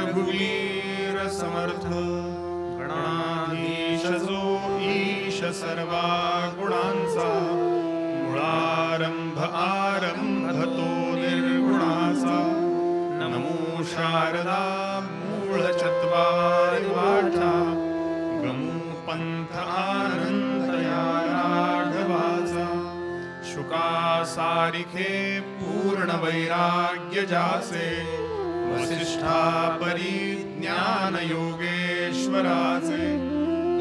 रघुवीर समर्थ गणाधीश जो ईश सर्वा गुणांचा मुळारंभ आरंभ तो निर्गुणाचा नमो शारदा मूळ चत्वारि वाटा गमू पंथ आनंद या राघवाचा शुका सारिखे पूर्ण वैराग्य जासे वसिष्ठा परिज्ञान योगेश्वराचे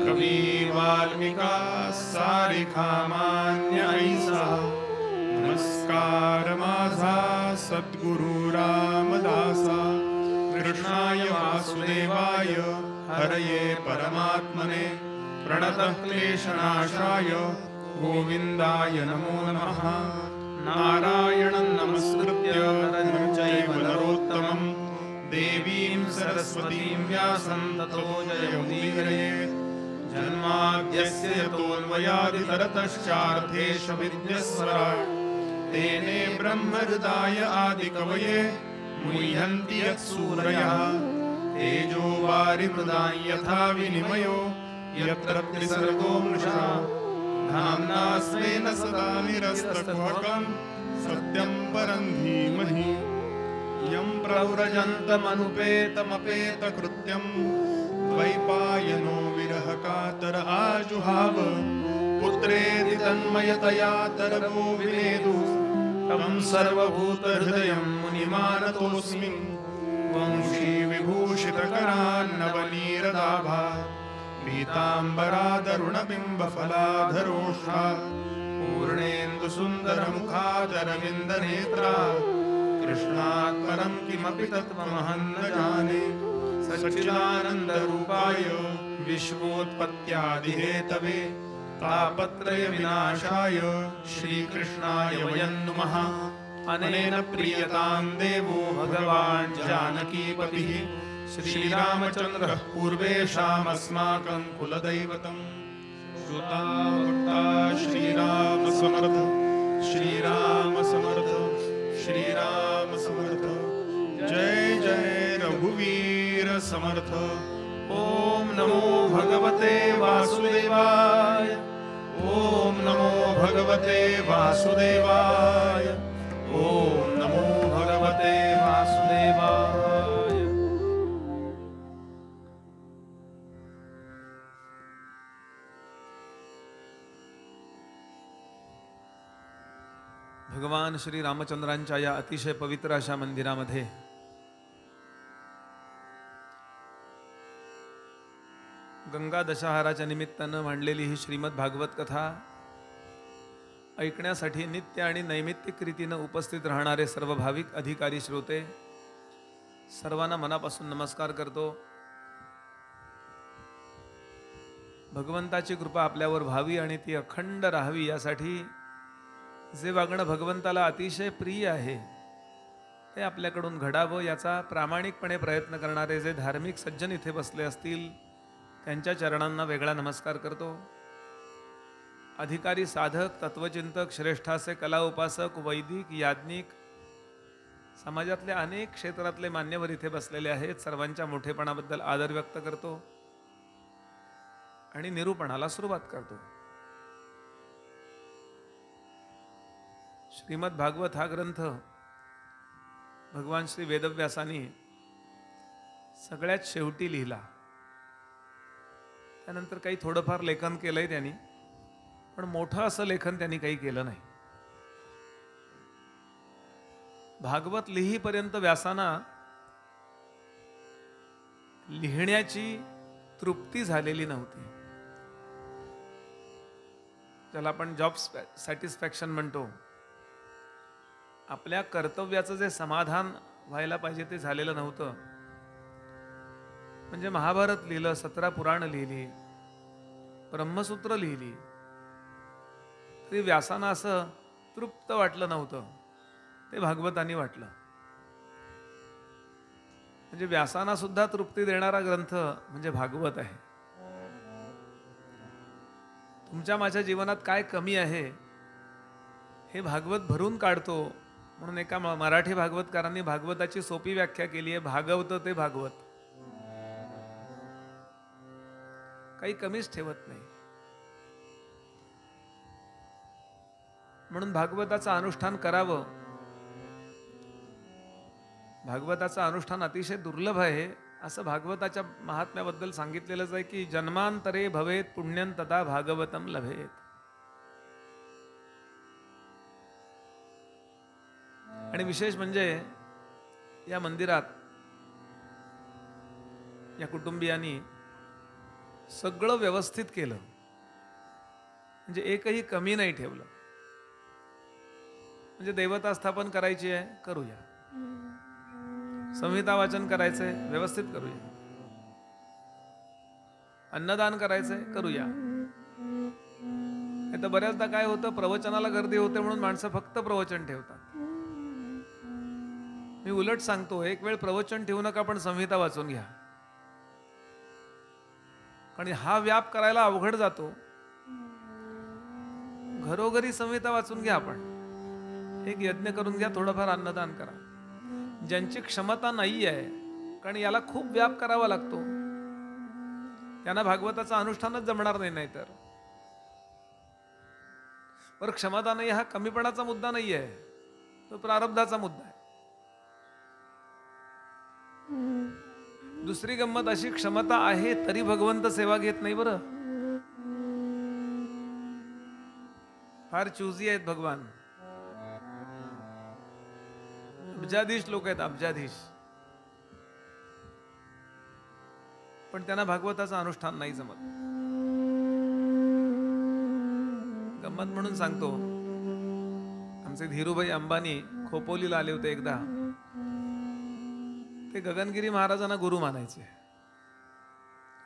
कवी वाल्मिका सारिखा मान्य ऐसा नमस्कार माझा सद्गुरु रामदासा कृष्णाय वासुदेवाय हरये परमात्मने प्रणतः क्लेशनाशाय गोविंदाय नमो नमः नारायणं नमस्कृत्य नरं चैव नरोत्तमं देवीं सरस्वतीं व्यासं ततो जयमुदीरयेत् जन्माद्यस्य यतोऽन्वयादितरतश्चार्थेष्वभिज्ञस्वराट् तेने ब्रह्महृदाय आदिकवये मुह्यन्ति यत्सूरयः तेजो वारिमृदां यथा विनिमयो यत्र त्रिसर्गो मृषा धाम्ना स्वेन सदा निरस्तकुहकं सत्यं परं धीमहि यं प्रव्रजन्तमनुपेतमपेतकृत्यं द्वैपायनो विरहकातर आजुहाव पुत्रेति तन्मयतया तरवो विनेदु तं सर्वभूतहृदयं मुनिमानतोऽस्मि वंशी विभूषितकरान्नवनीरदाभा पीताम्बरादरुणबिम्बफलाधरोष्ठा पूर्णेन्दुसुन्दरमुखादरविन्दनेत्रा कृष्णात् परं किमपि तत्त्वमहं न जाने सच्चिदानन्दरूपाय विश्वोत्पत्त्यादिहेतवे तापत्रयविनाशाय श्रीकृष्णाय वयं नुमः अनेन प्रीयतां देवो भगवान् जानकीपतिः श्रीरामचन्द्रः पूर्वेषामस्माकं कुलदैवतम् श्रुता भक्ता श्रीराम समर्थ श्रीराम समर्थ श्रीराम समर्थ जय जय रघुवीर समर्थ ओम नमो भगवते वासुदेवाय ओम नमो भगवते वासुदेवाय ओम नमो भगवते वासुदेवाय। भगवान श्री रामचंद्रांच्या या अतिशय पवित्र अशा मंदिरामध्ये गंगा दशहराच्या निमित्तानं मांडलेली ही श्रीमद भागवत कथा ऐकण्यासाठी नित्य आणि नैमित्तिक रीतीनं उपस्थित राहणारे सर्व भाविक अधिकारी श्रोते सर्वांना मनापासून नमस्कार करतो। भगवंताची कृपा आपल्यावर व्हावी आणि ती अखंड राहावी यासाठी जे वागणं भगवंताला अतिशय प्रिय आहे ते आपल्याकडून घडावं याचा प्रामाणिकपणे प्रयत्न करणारे जे धार्मिक सज्जन इथे बसले असतील त्यांच्या चरणांना वेगळा नमस्कार करतो। अधिकारी, साधक, तत्वचिंतक, श्रेष्ठाचे कला उपासक, वैदिक, याज्ञिक, समाजातले अनेक क्षेत्रातले मान्यवर इथे बसलेले आहेत। सर्वांच्या मोठेपणाबद्दल आदर व्यक्त करतो आणि निरूपणाला सुरुवात करतो। श्रीमद भागवत हा ग्रंथ भगवान श्री वेदव्यासांनी सगळ्यात शेवटी लिहिला। त्यानंतर काही थोडंफार लेखन केलंय त्यांनी, पण मोठं असं लेखन त्यांनी काही केलं नाही। भागवत लिहीपर्यंत व्यासांना लिहिण्याची तृप्ती झालेली नव्हती, ज्याला आपण जॉब सॅटिस्फॅक्शन म्हणतो। आपल्या कर्तव्याचं जे समाधान व्हायला पाहिजे ते झालेलं नव्हतं। म्हणजे महाभारत लिहिलं, 17 पुराण लिहिली, ब्रह्मसूत्र लिहिली, तरी व्यासांना असं तृप्त वाटलं नव्हतं, ते भागवतांनी वाटलं। म्हणजे व्यासांना सुद्धा तृप्ती देणारा ग्रंथ म्हणजे भागवत आहे। तुमच्या माझ्या जीवनात काय कमी आहे हे भागवत भरून काढतो, म्हणून एका मराठी भागवतकारांनी भागवताची सोपी व्याख्या केली आहे, भागवत ते भागवत। काही कमीच ठेवत नाही. म्हणून भागवताचं अनुष्ठान करावं. भागवताचं अनुष्ठान अतिशय दुर्लभ आहे असं भागवताच्या महात्म्याबद्दल सांगितलेलंच आहे की जन्मांतरे भवेत पुण्यं तदा भागवतम लभेत. आणि विशेष म्हणजे या मंदिरात या कुटुंबियांनी सगळं व्यवस्थित केलं, म्हणजे एकही कमी नाही ठेवलं. म्हणजे देवता स्थापन करायची आहे, करूया. संहिता वाचन करायचंय, व्यवस्थित करूया. अन्नदान करायचंय, करूया. नाही तर बऱ्याचदा काय होतं, प्रवचनाला गर्दी होते म्हणून माणसं फक्त प्रवचन ठेवतात. मी उलट सांगतो, एक वेळ प्रवचन ठेवू नका, पण संहिता वाचून घ्या. कारण हा व्याप करायला अवघड जातो. घरोघरी संहिता वाचून घ्या. आपण एक यज्ञ करून घ्या, थोडंफार अन्नदान करा. ज्यांची क्षमता नाही आहे, कारण याला खूप व्याप करावा लागतो, त्यांना भागवताचं अनुष्ठानच जमणार नाही. नाहीतर बरं, क्षमता नाही हा कमीपणाचा मुद्दा नाही आहे, तो प्रारब्धाचा मुद्दा आहे. दुसरी गंमत अशी, क्षमता आहे तरी भगवंत सेवा घेत नाही. बरं, फार चुजी आहेत भगवान. अब्जाधीश लोक आहेत, अब्जाधीश. पण त्यांना भागवताचं अनुष्ठान नाही जमत. गंमत म्हणून सांगतो, आमचे धीरूभाई अंबानी खोपोलीला आले होते एकदा. ते गगनगिरी महाराजांना गुरु मानायचे.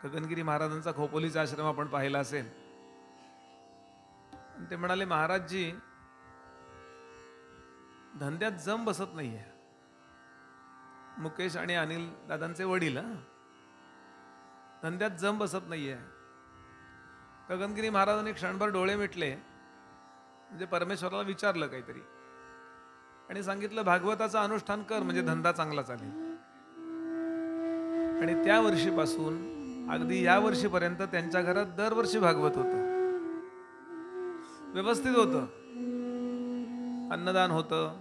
गगनगिरी महाराजांचा खोपोलीचा आश्रम आपण पाहिला असेल. ते म्हणाले, महाराजजी, धंद्यात जम बसत नाहीये. मुकेश आणि अनिल दादांचे वडील. धंद्यात जम बसत नाहीये. गगनगिरी महाराजांनी क्षणभर डोळे मिटले, म्हणजे परमेश्वराला विचारलं काहीतरी, आणि सांगितलं, भागवताचं अनुष्ठान कर म्हणजे धंदा चांगला चालेल. आणि त्या वर्षीपासून अगदी या वर्षीपर्यंत त्यांच्या घरात दरवर्षी भागवत होतं, व्यवस्थित होतं. अन्नदान होतं,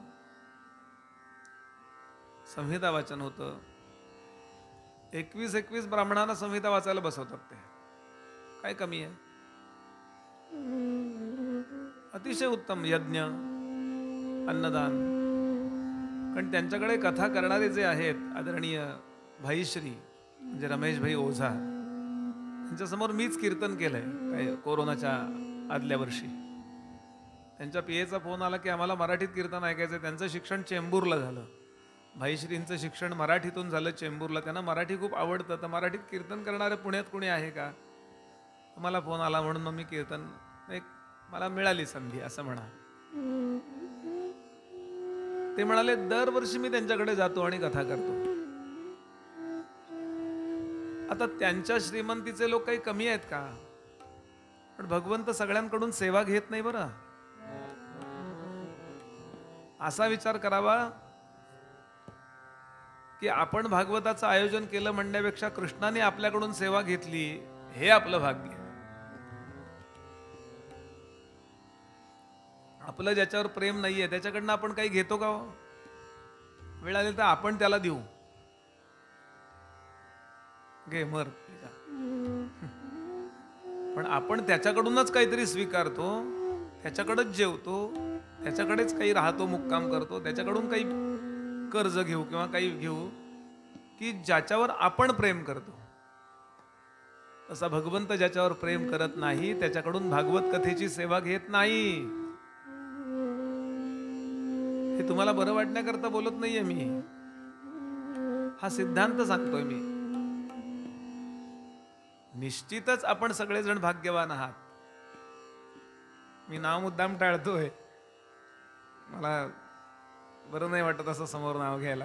संहिता वाचन होतं. 21 ब्राह्मणांना संहिता वाचायला बसवतात. ते काय कमी आहे? अतिशय उत्तम यज्ञ, अन्नदान. कारण त्यांच्याकडे कथा करणारे जे आहेत, आदरणीय भाईश्री म्हणजे रमेश भाई ओझा, त्यांच्यासमोर मीच कीर्तन केलंय काय कोरोनाच्या आदल्या वर्षी. त्यांच्या पीएचा फोन आला की आम्हाला मराठीत कीर्तन ऐकायचं. त्यांचं शिक्षण चेंबूरला झालं. भाईश्रींचं शिक्षण मराठीतून झालं चेंबूरला. त्यांना मराठी खूप आवडतं. तर मराठीत कीर्तन करणारे पुण्यात कोणी आहे का? मला फोन आला, म्हणून मग मी कीर्तन, एक मला मिळाली संधी असं म्हणा. ते म्हणाले, दरवर्षी मी त्यांच्याकडे जातो आणि कथा करतो. आता त्यांच्या श्रीमंतीचे लोक काही कमी आहेत का? पण भगवंत सगळ्यांकडून सेवा घेत नाही. बरं, असा विचार करावा की आपण भागवताचं आयोजन केलं म्हणण्यापेक्षा कृष्णाने आपल्याकडून सेवा घेतली, हे आपलं भाग्य. आपलं ज्याच्यावर प्रेम नाहीये त्याच्याकडनं आपण काही घेतो का? वेळ आली तर आपण त्याला देऊ, घे मर. पण आपण त्याच्याकडूनच काहीतरी स्वीकारतो, त्याच्याकडेच जेवतो, त्याच्याकडेच काही राहतो, मुक्काम करतो, त्याच्याकडून काही कर्ज घेऊ किंवा काही घेऊ की ज्याच्यावर आपण प्रेम करतो. तसा भगवंत ज्याच्यावर प्रेम करत नाही त्याच्याकडून भागवत कथेची सेवा घेत नाही. हे तुम्हाला बरं वाटण्याकरता बोलत नाहीये मी, हा सिद्धांत सांगतोय मी. निश्चितच आपण सगळेजण भाग्यवान आहात. मी नाव मुद्दाम टाळतोय, मला बरं नाही वाटत असं समोर नाव घ्यायला.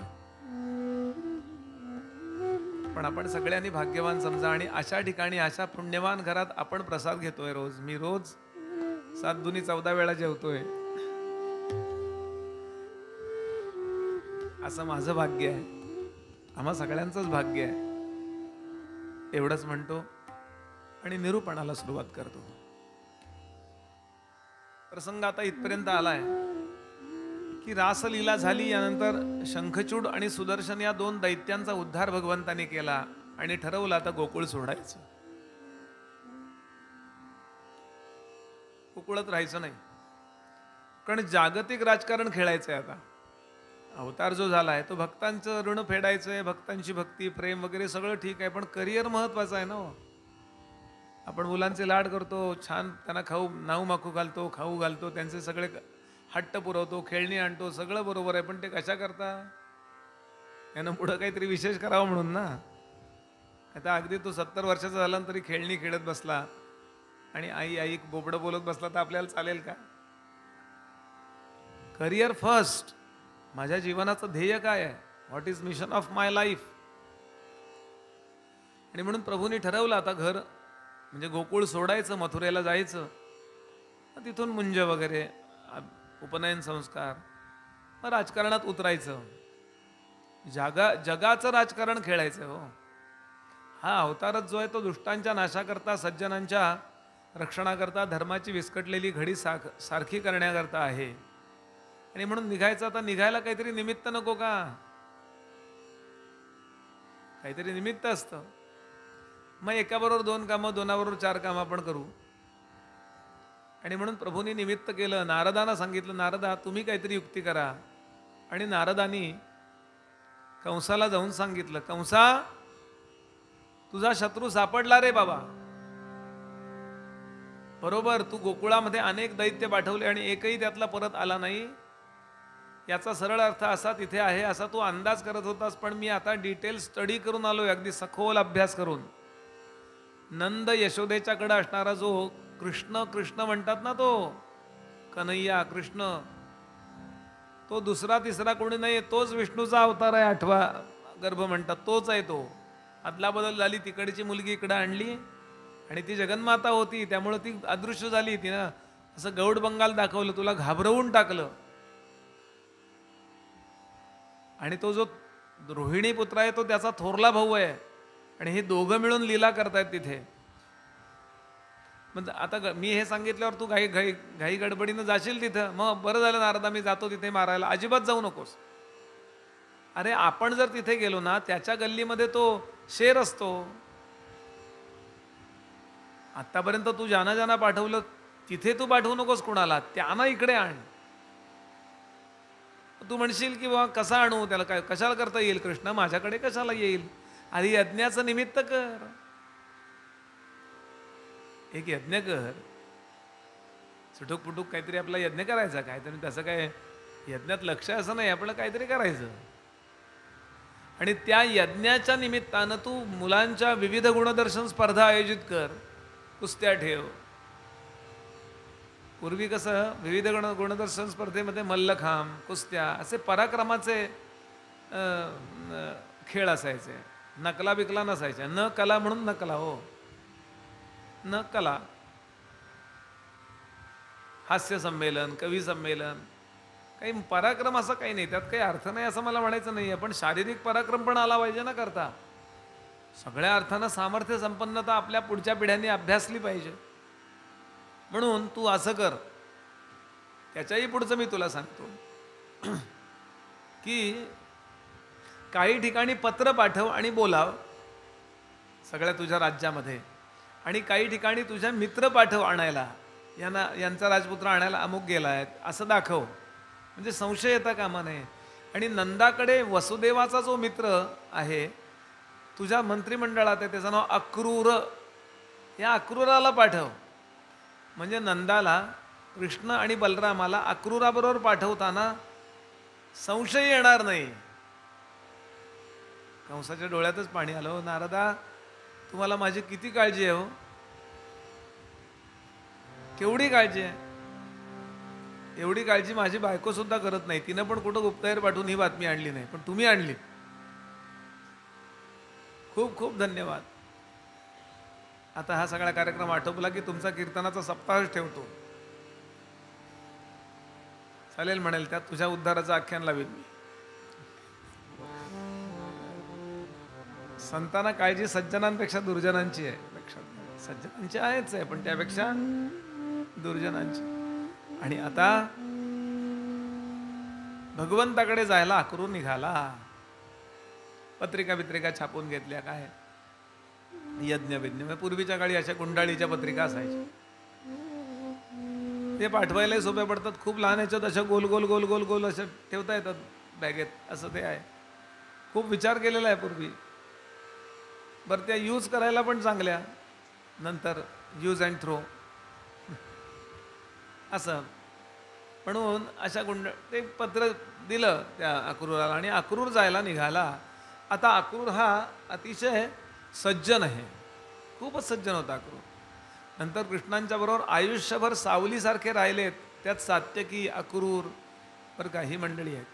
पण आपण सगळ्यांनी भाग्यवान समजा. आणि अशा ठिकाणी, अशा पुण्यवान घरात आपण प्रसाद घेतोय रोज. मी रोज 7 दुनी 14 वेळा जेवतोय, असं माझं भाग्य आहे. आम्हा सगळ्यांचंच भाग्य आहे. एवढंच म्हणतो आणि निरूपणाला सुरुवात करतो. प्रसंग आता इथपर्यंत आलाय की रासलीला झाली. यानंतर शंखचूड आणि सुदर्शन या 2 दैत्यांचा उद्धार भगवंताने केला आणि ठरवलं आता गोकुळ सोडायचं. गोकुळात राहायचं नाही, कारण जागतिक राजकारण खेळायचंय. आता अवतार जो झालाय तो भक्तांचं ऋण फेडायचंय, भक्तांची भक्ती प्रेम वगैरे सगळं ठीक आहे, पण करिअर महत्वाचं आहे ना हो. आपण मुलांचे लाड करतो, छान त्यांना नाऊ माखू घालतो, खाऊ घालतो, त्यांचे सगळे हट्ट पुरवतो, खेळणी आणतो, सगळं बरोबर आहे, पण ते कशा करता? यानं पुढं काहीतरी विशेष करावं म्हणून ना. आता अगदी तो 70 वर्षाचा झाला तरी खेळणी खेळत बसला आणि आई आई बोबडं बोलत बसला तर आपल्याला चालेल का? Career first. माझ्या जीवनाचं ध्येय काय आहे? What is mission of my life? आणि म्हणून प्रभूंनी ठरवलं आता घर म्हणजे गोकुळ सोडायचं, मथुरेला जायचं, तिथून मुंज वगैरे, उपनयन संस्कार, मग राजकारणात उतरायचं. जगाचं राजकारण खेळायचं हो. हा अवतारच जो आहे तो दुष्टांच्या नाशाकरता, सज्जनांच्या रक्षणाकरता, धर्माची विस्कटलेली घडी सारखी करण्याकरता आहे. आणि म्हणून निघायचं. आता निघायला काहीतरी निमित्त नको का? काहीतरी निमित्त असतं. मग एकाबरोबर 2 कामं, 2बरोबर 4 कामं आपण करू. आणि म्हणून प्रभूंनी निमित्त केलं. नारदांना सांगितलं, नारदा तुम्ही काहीतरी युक्ती करा. आणि नारदांनी कंसाला जाऊन सांगितलं, कंसा तुझा शत्रू सापडला रे बाबा. बरोबर, तू गोकुळामध्ये अनेक दैत्य पाठवले आणि एकही त्यातला परत आला नाही. याचा सरळ अर्थ असा तिथे आहे असा तू अंदाज करत होतास, पण मी आता डिटेल स्टडी करून आलोय, अगदी सखोल अभ्यास करून. नंद यशोदेच्याकडे असणारा जो कृष्ण, कृष्ण म्हणतात ना, तो कन्हैया कृष्ण, तो दुसरा तिसरा कोणी नाही, तोच विष्णूचा अवतार आहे. 8वा गर्भ म्हणतात, तोच आहे तो. अदला बदल झाली, तिकडची मुलगी इकडे आणली आणि ती जगन्माता होती, त्यामुळे ती अदृश्य झाली. तिनं असं गौड बंगाल दाखवलं, तुला घाबरवून टाकलं. आणि तो जो रोहिणी पुत्र आहे तो त्याचा थोरला भाऊ आहे आणि हे दोघं मिळून लीला करतायत तिथे. म्हणजे आता मी हे सांगितल्यावर तू घाई गडबडीनं जाशील तिथं, मग बरं झालं नारदा मी जातो तिथे मारायला. अजिबात जाऊ नकोस. अरे आपण जर तिथे गेलो ना, त्याच्या गल्लीमध्ये तो शेर असतो. आतापर्यंत तू ज्यांना पाठवलं तिथे तू पाठवू नकोस कुणाला, त्यांना इकडे आण. तू म्हणशील की बाबा कसा आणू, त्याला काय कशाला करता येईल, कृष्ण माझ्याकडे कशाला येईल? आधी यज्ञाचं निमित्त कर. एक यज्ञ कर, सुटूक पुटूक काहीतरी आपला यज्ञ करायचा. काहीतरी तसं काय यज्ञात लक्ष असं नाही, आपलं काहीतरी करायचं. आणि त्या यज्ञाच्या निमित्तानं तू मुलांच्या विविध गुणदर्शन स्पर्धा आयोजित कर, कुस्त्या ठेव. पूर्वी कसं विविध गुणदर्शन स्पर्धेमध्ये मल्लखांब, कुस्त्या असे पराक्रमाचे खेळ असायचे. नकला बिकला नसायच्या. न कला म्हणून नकला, हो न कला. हास्य संमेलन, कवी संमेलन, काही पराक्रम असं काही नाही, त्यात काही अर्थ नाही असं मला म्हणायचं नाही. पण शारीरिक पराक्रम पण आला पाहिजे ना करता. सगळ्या अर्थानं सामर्थ्य संपन्नता आपल्या पुढच्या पिढ्यांनी अभ्यासली पाहिजे. म्हणून तू असं कर. त्याच्याही पुढचं मी तुला सांगतो की काही ठिकाणी पत्र पाठव आणि बोलाव सगळ्या तुझ्या राज्यामध्ये, आणि काही ठिकाणी तुझ्या मित्र पाठव आणायला, यांचा राजपुत्र आणायला अमुक गेला आहे असं दाखव, म्हणजे संशय येता कामा नये. आणि नंदाकडे वसुदेवाचा जो मित्र आहे तुझ्या मंत्रिमंडळात आहे, त्याचं नाव अक्रूर, या अक्रूराला पाठव. म्हणजे नंदाला, कृष्ण आणि बलरामाला अक्रूराबरोबर पाठवताना संशय येणार नाही. कंसाच्या डोळ्यातच पाणी आलं. हो नारदा, तुम्हाला माझी किती काळजी आहे हो, केवढी काळजी आहे. एवढी काळजी माझी बायको सुद्धा करत नाही. तिनं पण कुठं गुप्तहेर पाठवून ही बातमी आणली नाही, पण तुम्ही आणली. खूप खूप धन्यवाद. आता हा सगळा कार्यक्रम आटोपला की तुमचा कीर्तनाचा सप्ताहच ठेवतो. चालेल म्हणेल, त्यात तुझ्या उद्धाराचं आख्यान लावेल मी. संतांना काळजी सज्जनांपेक्षा दुर्जनांची आहे. लक्षात, सज्जनांची आहेच आहे, पण त्यापेक्षा दुर्जनांची. आणि आता भगवंताकडे जायला अक्रूर निघाला. पत्रिका बित्रिका छापून घेतल्या, काय यज्ञ विज्ञ, पूर्वीच्या काळी अशा गुंडाळीच्या पत्रिका असायच्या, ते पाठवायलाही सोप्या पडतात. खूप लहान याच्यात अशा गोल गोल गोल गोल गोल अशा ठेवता येतात बॅगेत, असं ते आहे. खूप विचार केलेला आहे पूर्वी. बरं, त्या यूज करायला पण चांगल्या, नंतर यूज अँड थ्रो असं. म्हणून अशा ते पत्र दिलं त्या अक्रूराला आणि अक्रूर जायला निघाला. आता अक्रूर हा अतिशय सज्जन आहे, खूपच सज्जन होता अक्रूर. नंतर कृष्णांच्या बरोबर आयुष्यभर सावलीसारखे राहिलेत. त्यात सात्यकी, अक्रूर, बरं का, ही मंडळी आहेत.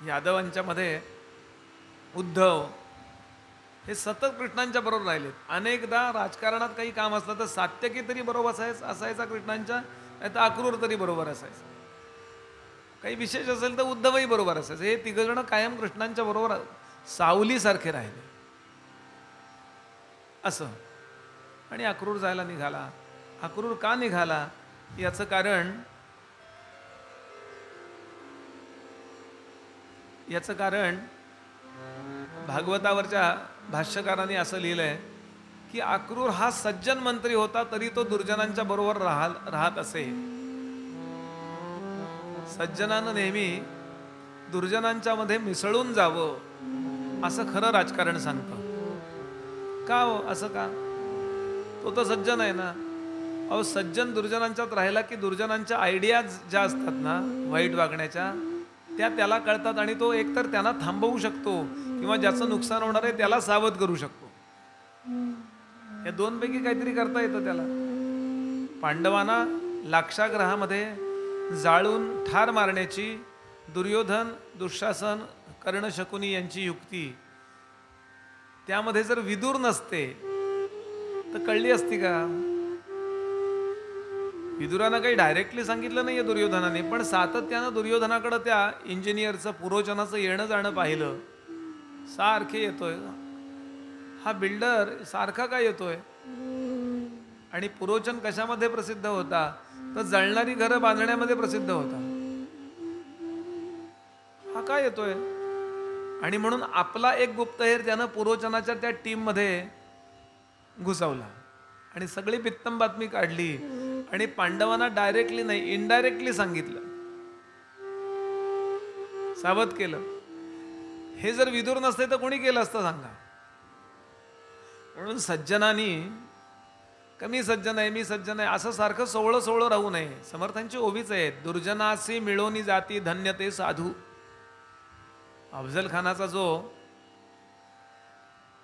यादवांच्या मध्ये उद्धव हे सतत कृष्णांच्या बरोबर राहिलेत. अनेकदा राजकारणात काही काम असलं तर सात्यकी तरी बरोबर असायचा कृष्णांच्या, नाही तर अक्रूर तरी बरोबर असायचा. काही विशेष असेल तर उद्धवही बरोबर असायचं. हे तिघजण कायम कृष्णांच्या बरोबर सावलीसारखे राहिले असं. आणि अक्रूर जायला निघाला. अक्रूर का निघाला याचं कारण भागवतावरच्या भाष्यकारांनी असं लिहिलंय की अक्रूर हा सज्जन मंत्री होता, तरी तो दुर्जनांच्या बरोबर राहत असे. सज्जनानं नेहमी दुर्जनांच्या मध्ये मिसळून जावं असं खरं राजकारण सांगतं. का हो असं का? तो तर सज्जन आहे ना. अहो, सज्जन दुर्जनांच्यात राहिला की दुर्जनांच्या आयडियाज ज्या असतात ना वाईट वागण्याच्या, त्या त्याला कळतात आणि तो एकतर त्यांना थांबवू शकतो किंवा ज्याचं नुकसान होणार आहे त्याला सावध करू शकतो. या दोनपैकी काहीतरी करता येतं त्याला. पांडवांना लाक्षागृहामध्ये जाळून ठार मारण्याची दुर्योधन, दुःशासन, कर्ण, शकुनी यांची युक्ती, त्यामध्ये जर विदूर नसते तर कळली असती का? विदुरानं काही डायरेक्टली सांगितलं नाहीये दुर्योधनाने, पण सातत्यानं दुर्योधनाकडं त्या इंजिनियरचं, पुरोचनाचं येणं जाणं पाहिलं. सारखे येतोय हा बिल्डर, सारखा काय येतोय? आणि पुरोचन कशामध्ये प्रसिद्ध होता? तर जळणारी घरं बांधण्यामध्ये प्रसिद्ध होता. हा काय येतोय? आणि म्हणून आपला एक गुप्तहेर त्यानं पुरोचनाच्या त्या टीममध्ये घुसवला आणि सगळी बित्तम बातमी काढली आणि पांडवांना डायरेक्टली नाही, इनडायरेक्टली सांगितलं, सावध केलं. हे जर विदूर नसते तर कोणी केलं असतं सांगा? म्हणून सज्जनानी, कमी सज्जन आहे, मी सज्जन आहे, असं सारखं सोवळं सोवळं राहू नये. समर्थांची ओवीच आहे, दुर्जनासी मिळवणी जाती धन्य ते साधू. अफजल खानाचा जो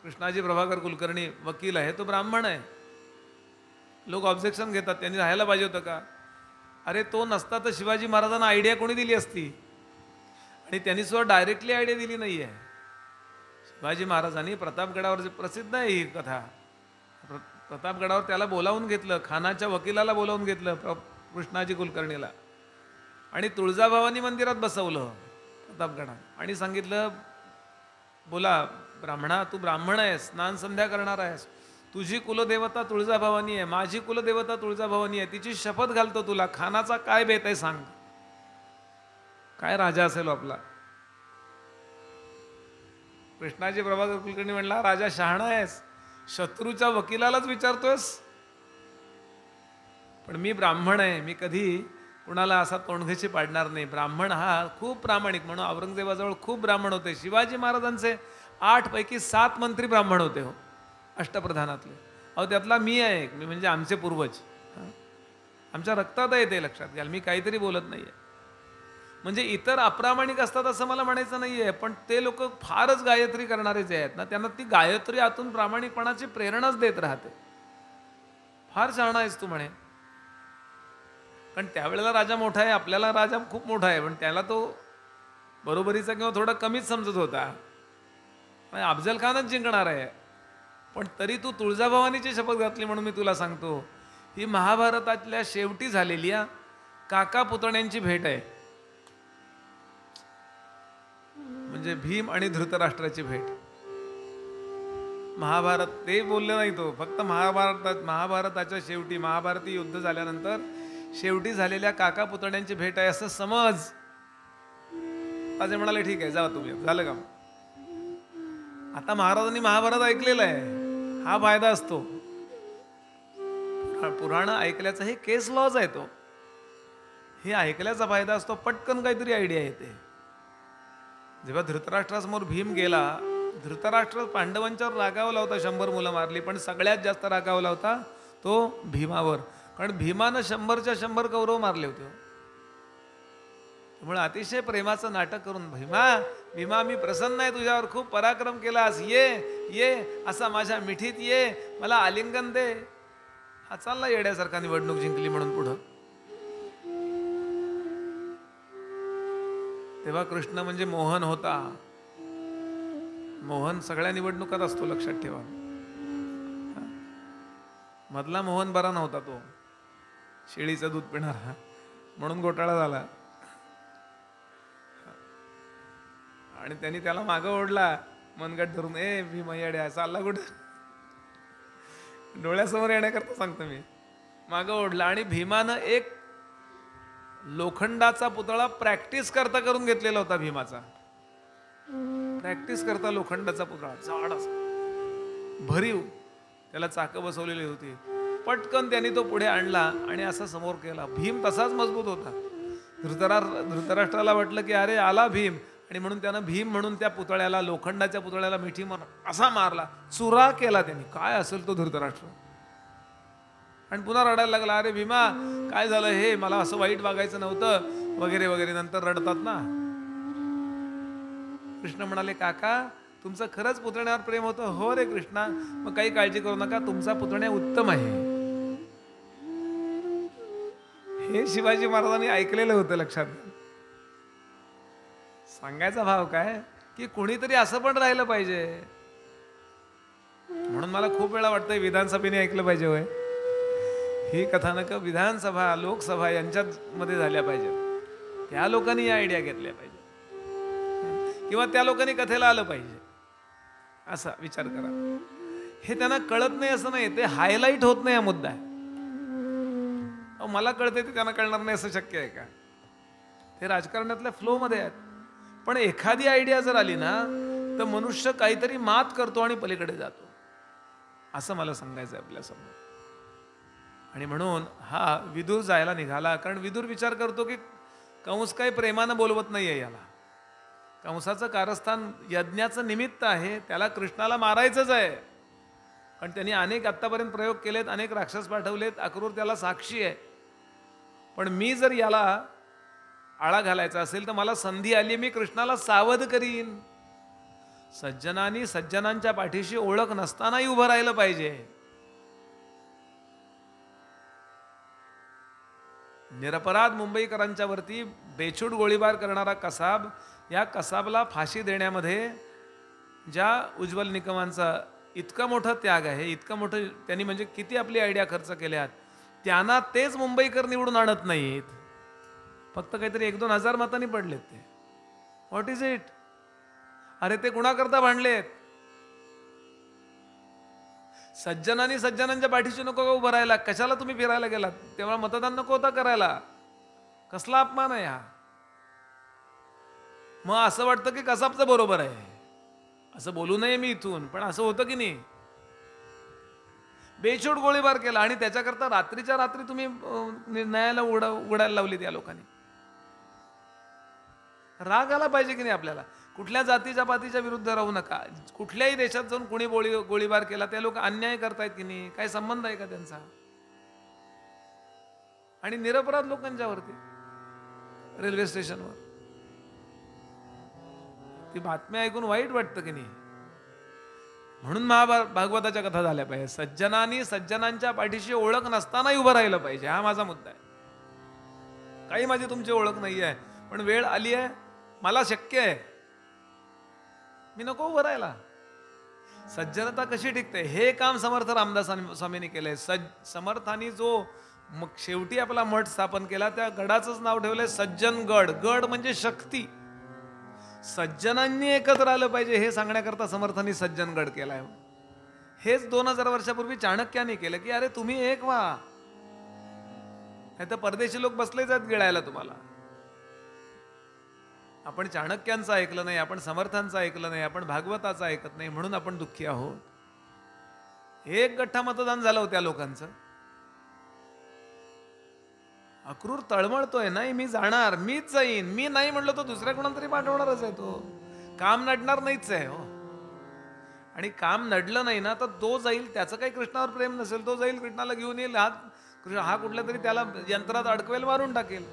कृष्णाजी प्रभाकर कुलकर्णी वकील आहे तो ब्राह्मण आहे. लोक ऑब्जेक्शन घेतात, त्यांनी राहायला पाहिजे होतं का? अरे तो नसता तर शिवाजी महाराजांना आयडिया कोणी दिली असती? आणि त्यांनी सुद्धा डायरेक्टली आयडिया दिली नाहीये. शिवाजी महाराजांनी प्रतापगडावर, प्रसिद्ध आहे ही कथा, प्रतापगडावर त्याला बोलावून घेतलं, खानाच्या वकिलाला बोलावून घेतलं कृष्णाजी कुलकर्णीला, आणि तुळजाभवानी मंदिरात बसवलं प्रतापगडात आणि सांगितलं, बोला ब्राह्मणा, तू ब्राह्मण आहेस, स्नान संध्या करणार आहेस, तुझी कुलदेवता तुळजाभवानी आहे, माझी कुलदेवता तुळजाभवानी आहे, तिची शपथ घालतो तुला, खानाचा काय बेत आहे सांग. काय राजा असेल आपला. कृष्णाजी प्रभाकर कुलकर्णी म्हणला, राजा शहाणा आहेस, शत्रूच्या वकिलालाच विचारतोयस. पण मी ब्राह्मण आहे, मी कधी कुणाला असा तोंडघशी पाडणार नाही. ब्राह्मण हा खूप प्रामाणिक, म्हणून औरंगजेबाजवळ खूप ब्राह्मण होते. शिवाजी महाराजांचे 8 पैकी 7 मंत्री ब्राह्मण होते हो, अष्टप्रधानातले. अहो त्यातला मी आहे, मी म्हणजे आमचे पूर्वज, आमच्या रक्तात आहे ते, लक्षात घ्याल. मी काहीतरी बोलत नाहीये. म्हणजे इतर अप्रामाणिक असतात असं मला म्हणायचं नाहीये, पण ते लोक फारच गायत्री करणारे जे आहेत ना, त्यांना ती गायत्री आतून प्रामाणिकपणाची प्रेरणाच देत राहते. फार शहाणा आहेस तू म्हणे. कारण त्यावेळेला राजा मोठा आहे, आपल्याला राजा खूप मोठा आहे, पण त्याला तो बरोबरीचा किंवा थोडा कमीच समजत होता. अफजल खानच जिंकणार आहे, पण तरी तू तुळजाभवानीची शपथ घातली म्हणून मी तुला सांगतो, ही महाभारतातल्या शेवटी झालेली काका पुतण्यांची भेट आहे. म्हणजे भीम आणि धृतराष्ट्राची भेट. महाभारत ते बोलले नाही, तो फक्त महाभारताच्या शेवटी महाभारती युद्ध झाल्यानंतर शेवटी झालेल्या काका पुतण्यांची भेट आहे असं समज. राजे म्हणाले ठीक आहे जावा तुम्ही, झालं का. आता महाराजांनी महाभारत ऐकलेलं आहे, हा फायदा असतो. पुराण ऐकल्याचा हे केस लॉज आहे, तो हे ऐकल्याचा फायदा असतो. पटकन काहीतरी आयडिया येते. जेव्हा धृतराष्ट्रासमोर भीम गेला, धृतराष्ट्र पांडवांच्यावर रागावला होता, 100 मुलं मारली, पण सगळ्यात जास्त रागावला होता तो भीमावर, कारण भीमानं 100च्या 100 कौरव मारले होते. त्यामुळे अतिशय प्रेमाचं नाटक करून भीमा मी प्रसन्न आहे तुझ्यावर, खूप पराक्रम केलास, ये असा माझ्या मिठीत ये, मला आलिंगन दे. हा चालला येड्यासारखा निवडणूक जिंकली म्हणून पुढं. तेव्हा कृष्ण म्हणजे मोहन होता. मोहन सगळ्या निवडणुकात असतो, लक्षात ठेवा. मधला मोहन बरा नव्हता, तो शेळीचं दूध पिणारा, म्हणून घोटाळा झाला. आणि त्यांनी त्याला मागं ओढला मनगट धरून, ए भीमा येड्या चालला कुठं, डोळ्यासमोर येण्याकरता सांगतो मी. मागं ओढला आणि भीमानं एक लोखंडाचा पुतळा प्रॅक्टिस करता करून घेतलेला होता. भीमाचा प्रॅक्टिस करता लोखंडाचा पुतळा जाड असा भरीव, त्याला चाकं बसवलेली होती. पटकन त्यांनी तो पुढे आणला आणि असा समोर केला. भीम तसाच मजबूत होता. धृतराष्ट्राला वाटलं की अरे आला भीम, आणि म्हणून त्यानं भीम म्हणून त्या पुतळ्याला, लोखंडाच्या पुतळ्याला मिठी मारून असा मारला, चुरा केला त्यांनी. काय असेल तो धृतराष्ट्र. आणि पुन्हा रडायला लागला, अरे भीमा काय झालं, हे मला असं वाईट वागायचं नव्हतं वगैरे वगैरे. नंतर रडतात ना. कृष्ण म्हणाले, काका तुमचं खरंच पुतण्यावर प्रेम होतं. हो रे कृष्णा, मग काही काळजी करू नका, तुमचा पुतण्या उत्तम आहे. हे शिवाजी महाराजांनी ऐकलेलं होतं. लक्षात सांगायचा भाव काय की कोणीतरी असं पण राहिलं पाहिजे. म्हणून मला खूप वेळा वाटतंय विधानसभेने ऐकलं पाहिजे. होय, ही कथानक विधानसभा लोकसभा यांच्यात मध्ये झाल्या पाहिजे. त्या लोकांनी या आयडिया घेतल्या पाहिजे, किंवा त्या लोकांनी कथेला आलं पाहिजे. असा विचार करा. हे त्यांना कळत नाही असं नाही, ते हायलाईट होत नाही हा मुद्दा आहे. मला कळते ते त्यांना कळणार नाही असं शक्य आहे का. ते राजकारणातल्या फ्लो मध्ये आहेत. पण एखादी आयडिया जर आली ना तर मनुष्य काहीतरी मात करतो आणि पलीकडे जातो, असं मला सांगायचं आहे आपल्यासमोर. आणि म्हणून हा विदुर जायला निघाला, कारण विदुर विचार करतो की कंस काही प्रेमानं बोलवत नाहीये याला. कंसाचं कारस्थान यज्ञाचं निमित्त आहे, त्याला कृष्णाला मारायचंच आहे. पण त्यांनी अनेक आत्तापर्यंत प्रयोग केलेत, अनेक राक्षस पाठवलेत, अक्रूर त्याला साक्षी आहे. पण मी जर याला आळा घालायचा असेल तर मला संधी आली, मी कृष्णाला सावध करीन. सज्जनांनी सज्जनांच्या पाठीशी ओळख नसतानाही उभं राहिलं पाहिजे. निरपराध मुंबईकरांच्या वरती बेछूट गोळीबार करणारा कसाब, या कसाबला फाशी देण्यामध्ये ज्या उज्ज्वल निकमांचा इतका मोठा त्याग आहे, इतकं मोठं त्यांनी म्हणजे किती आपली आयडिया खर्च केल्यात, त्यांना तेच मुंबईकर निवडून आणत नाहीत. फक्त काहीतरी 1-2 हजार मतांनी पडलेत ते. What is it. अरे ते कुणाकरता भांडलेत. सज्जनांनी सज्जनांच्या पाठीशी नको का उभं राहायला. कशाला तुम्ही फिरायला गेलात, तेव्हा मतदान नको होता करायला. कसला अपमान आहे हा. मग असं वाटतं की कसाबचं बरोबर आहे. असं बोलू नये मी इथून, पण असं होतं की नाही. बेछूट गोळीबार केला आणि त्याच्याकरता रात्रीच्या रात्री तुम्ही न्यायाला उघडायला लावली त्या लोकांनी. राग आला पाहिजे की नाही आपल्याला. कुठल्या जातीच्या पातीच्या विरुद्ध राहू नका. कुठल्याही देशात जाऊन कुणी गोळीबार केला, त्या लोक अन्याय करतायत की नाही, काय संबंध आहे का त्यांचा. आणि निरपराध लोकांच्यावरती रेल्वे स्टेशनवर ती बातम्या ऐकून वाईट वाटतं की नाही. म्हणून भागवताच्या कथा झाल्या पाहिजे. सज्जनांनी सज्जनांच्या पाठीशी ओळख नसतानाही उभं राहिलं पाहिजे. हा माझा मुद्दा आहे. काही माझी तुमची ओळख नाही आहे, पण वेळ आली आहे, मला शक्य आहे, मी नको उभं राहायला. सज्जनता कशी टिकते हे काम समर्थ रामदास स्वामींनी केलंय. समर्थांनी जो मग शेवटी आपला मठ स्थापन केला, त्या गडाचंच नाव ठेवलंय सज्जन गड. गड म्हणजे शक्ती. सज्जनांनी एकत्र आलं पाहिजे हे सांगण्याकरता समर्थांनी सज्जन गड केलाय. हेच 2000 वर्षापूर्वी चाणक्याने केलं की अरे तुम्ही एक व्हा, नाही तर परदेशी लोक बसले जात गिळायला तुम्हाला. आपण चाणक्यांचं ऐकलं नाही, आपण समर्थांचं ऐकलं नाही, आपण भागवताचं ऐकत नाही, म्हणून आपण दुःखी आहोत. एक गठ्ठा मतदान झालं होत्या लोकांचं. अक्रूर तळमळतोय, नाही मी जाणार, मीच जाईन, मी नाही म्हणलं तो दुसऱ्या कोणाला तरी पाठवणारच आहे. तो काम नडणार नाहीच आहे हो. आणि काम नडलं नाही ना तर तो जाईल, त्याचं काही कृष्णावर प्रेम नसेल, तो जाईल कृष्णाला घेऊन येईल, हा कुठल्या तरी त्याला यंत्रात अडकवेल, मारून टाकेल.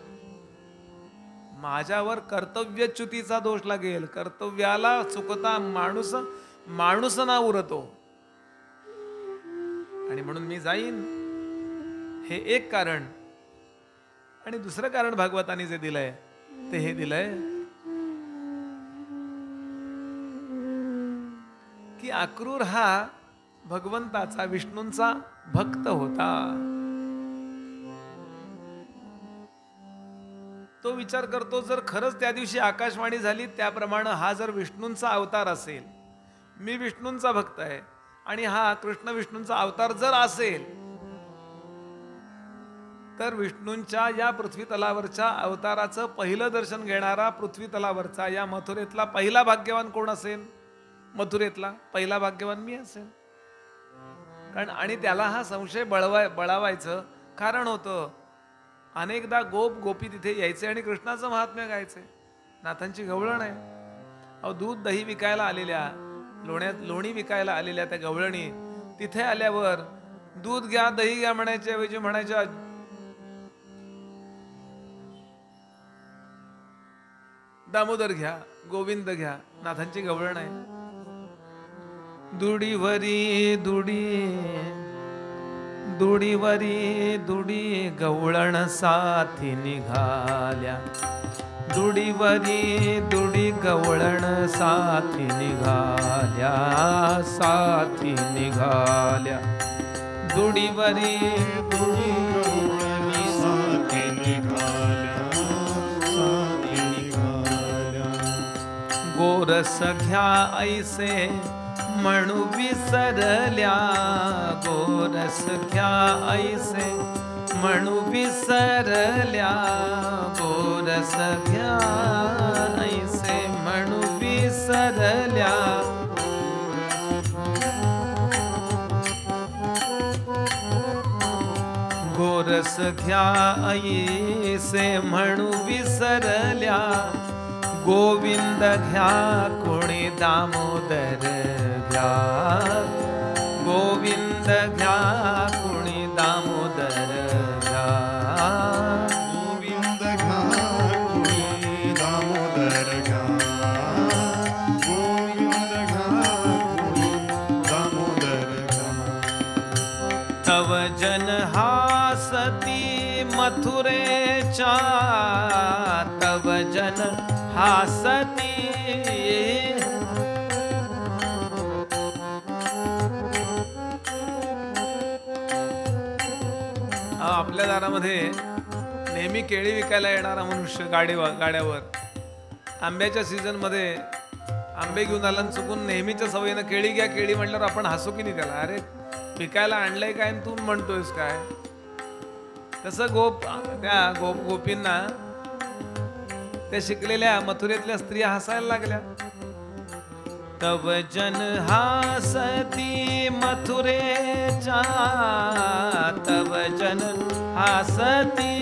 माझ्यावर कर्तव्यच्युतीचा दोष लागेल. कर्तव्याला चुकता माणूस ना उरतो, आणि म्हणून मी जाईन. हे एक कारण. आणि दुसरं कारण भागवताने जे दिलंय ते हे दिलंय की अक्रूर हा भगवंताचा, विष्णूंचा भक्त होता. तो विचार करतो, जर खरंच त्या दिवशी आकाशवाणी झाली त्याप्रमाणे हा जर विष्णूंचा अवतार असेल, मी विष्णूंचा भक्त आहे, आणि हा कृष्ण विष्णूंचा अवतार जर असेल, तर विष्णूंच्या या पृथ्वी तलावरच्या अवताराचं पहिलं दर्शन घेणारा पृथ्वी तलावरचा या मथुरेतला पहिला भाग्यवान कोण असेल? मथुरेतला पहिला भाग्यवान मी असेल. कारण आणि त्याला हा संशय बळावायचं कारण होतं. अनेकदा गोपी तिथे यायचे आणि कृष्णाचं महात्म्य गायचे. नाथांची गवळण आहे. अहो, दूध दही विकायला आलेल्या, लोणी विकायला आलेल्या त्या गवळणी तिथे आल्यावर दूध घ्या दही घ्या म्हणायच्या ऐवजी म्हणायच्या दामोदर घ्या, गोविंद घ्या. नाथांची गवळण आहे. दुडीवरी दुडी गवळण साथी निघाल्या. दुडीवरी दुडी गवळण साथी निघाल्या, साथी निघाल्या. दुडीवरी दुडी गवळण साथी निघाल्या, साथी निघाल्या. गोरस घ्या ऐसे म्हणू विसरल्या, गोरस घ्या ऐसे म्हणू विसरल्या. गोरस घ्या ऐसे म्हणू विसरल्या. गोरस घ्या ऐसे म्हणू विसरल्या. गोविंद घ्या कोणी दामोदर घ्या, गोविंद घ्या कोणी दामोदर घ्या. गोविंद घ्या कोणी दामोदर घ्या, गोविंद घ्या कोणी दामोदर घ्या. तव जन हासती मथुरेच्या, तव जन हासती. आपल्या दारामध्ये नेहमी केळी विकायला येणारा मनुष्य गाड्यावर आंब्याच्या सीझन मध्ये आंबे घेऊन आला, चुकून नेहमीच्या सवयीनं केळी घ्या केळी म्हटल्यावर आपण हसू की नाही त्याला, अरे विकायला आणलंय काय आणि तू म्हणतोयस काय. तसं त्या गोपींना त्या शिकलेल्या मथुरेतल्या स्त्रिया हसायला लागल्या. तव जन हासती मथुरेच्या, तव जन हासती.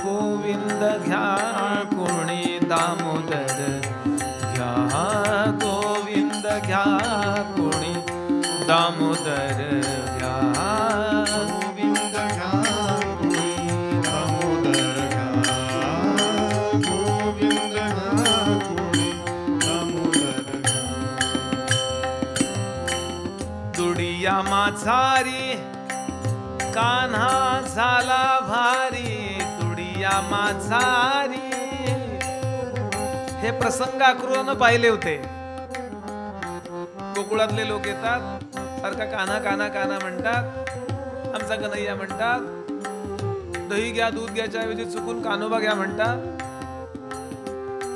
गोविंद घ्या कोणी दामोदर घ्या, गोविंद घ्या कोणी दामोदर घ्या. गोविंद घ्या कोणी दामोदर घ्या, गोविंद घ्या कोणी दामोदर माझारी कान्हा झाला भारी तुडिया माझारी. हे प्रसंग अक्रूरानं पाहिले होते. गोकुळातले लोक येतात, सारखा कान्हा कान्हा कान्हा म्हणतात, आमचा कन्हैया म्हणतात. दही घ्या दूध घ्यायच्या ऐवजी चुकून कान्होबा घ्या म्हणतात.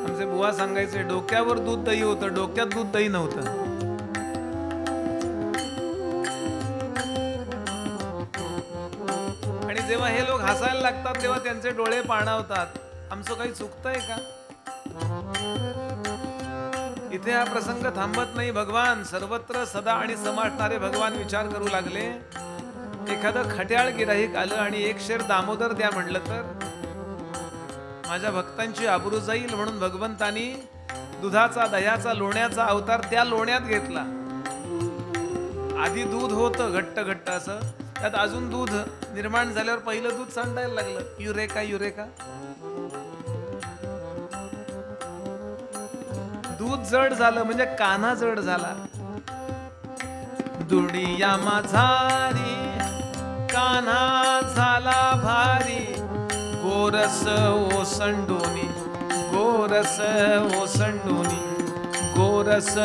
आमचे बुवा सांगायचे डोक्यावर दूध दही होतं, डोक्यात दूध दही नव्हतं. आणि जेव्हा हे लोक हसायला लागतात तेव्हा त्यांचे डोळे पाणावतात. आमचं काही चुकतंय का? इथे हा प्रसंग थांबत नाही. भगवान सर्वत्र सदा आणि समाटणारे भगवान विचार करू लागले. एखादं खट्याळ गिराहिक आलं आणि एक शेर दामोदर द्या म्हणलं तर माझ्या भक्तांची आबरू जाईल म्हणून भगवंतानी दुधाचा दह्याचा लोण्याचा अवतार त्या लोण्यात घेतला. आधी दूध होतं घट्ट घट्ट असं, त्यात अजून दूध निर्माण झाल्यावर पहिलं दूध सांडायला लागलं. Eureka eureka. दूध जड झालं म्हणजे कान्हा जड झाला. दुडिया माझारी कान्हा झाला भारी गोरस ओसंडोनी गोरस ओसंडोनी गोरस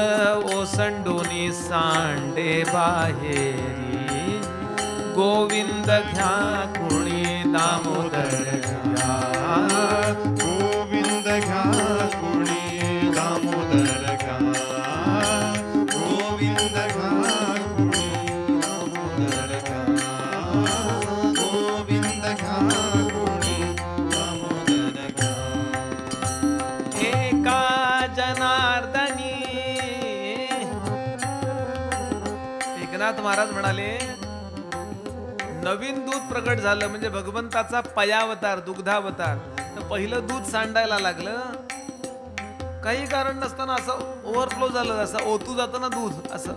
ओसंडोनी सांडे बाहेरी. गोविंद घ्या कुणी दामोदर घ्या गोविंद घ्या कुणी दामोदर घ्या गोविंद घ्या कुणी दामोदर घ्या गोविंद घ्या कुणी दामोदर घ्या. एका जनार्दनी. एकनाथ महाराज म्हणाले नवीन दूध प्रकट झालं म्हणजे भगवंताचा पयावतार दुग्धावतार. तर पहिलं दूध सांडायला लागलं. काही कारण नसताना असं ओव्हरफ्लो झालं, असं ओतू जातं ना दूध, असं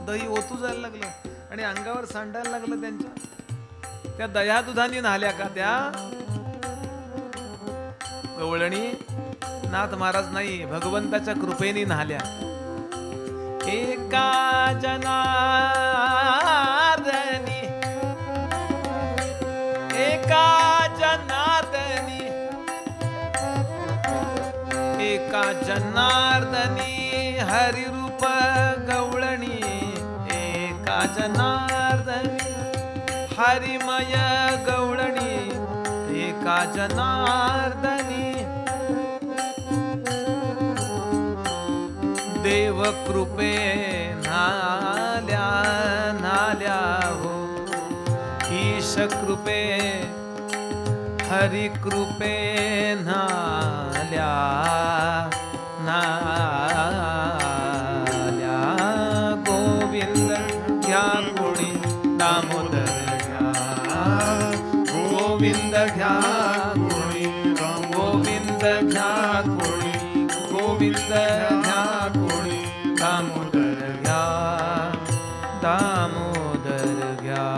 दही ओतू जायला लागलं आणि अंगावर सांडायला लागलं त्यांच्या. त्या दह्या दुधाने न्हाल्या का त्या गवळणी? नाथ महाराज नाही, भगवंताच्या कृपेने न्हाल्या. एका जनार्दनी एका जनार्दनी एका जनार्दनी हरिरूप गवळणी. एका जनार्दनी हरिमय गवळणी. एका जनार्दनी देव कृपे नाल्या नाल्या हो. ईश कृपे हरि कृपे नाल्या नाल्या. गोविंद घ्या कुणी दामोदर घ्या गोविंद घ्या कुणी गोविंद घ्या कुणी गोविंद घ्या कुणी दामोदर घ्या दामोदर घ्या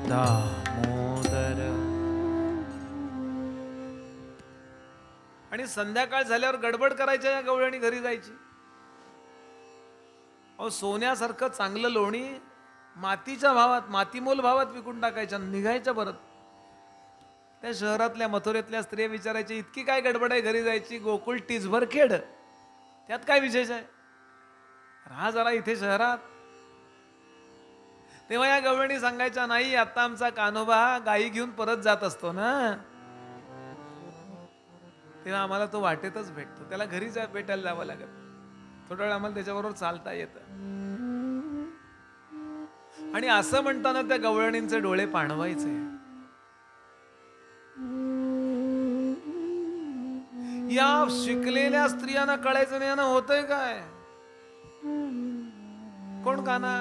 दामोदर. आणि संध्याकाळ झाल्यावर गडबड करायच्या या गवळणी घरी जायची. अहो सोन्यासारखं चांगलं लोणी मातीच्या भावात मातीमोल भावात विकून टाकायच्या, निघायच्या परत. त्या शहरातल्या मथुरेतल्या स्त्रिया विचारायची इतकी काय गडबड आहे घरी जायची? गोकुळ टीजभर खेड, त्यात काय विशेष आहे? राहा जरा इथे शहरात. तेव्हा या गवळणी सांगायच्या नाही आता आमचा कान्होबा गाई घेऊन परत जात असतो ना, तेव्हा आम्हाला तो वाटेतच भेटतो, त्याला घरी भेटायला जावं लागत. थोडा वेळ आम्हाला त्याच्याबरोबर चालता येतं. आणि असं म्हणताना त्या गवळणींचे डोळे पाणवायचे. या शिकलेल्या स्त्रियांना कळायचं नाही ना होतंय काय. कोण कान्हा?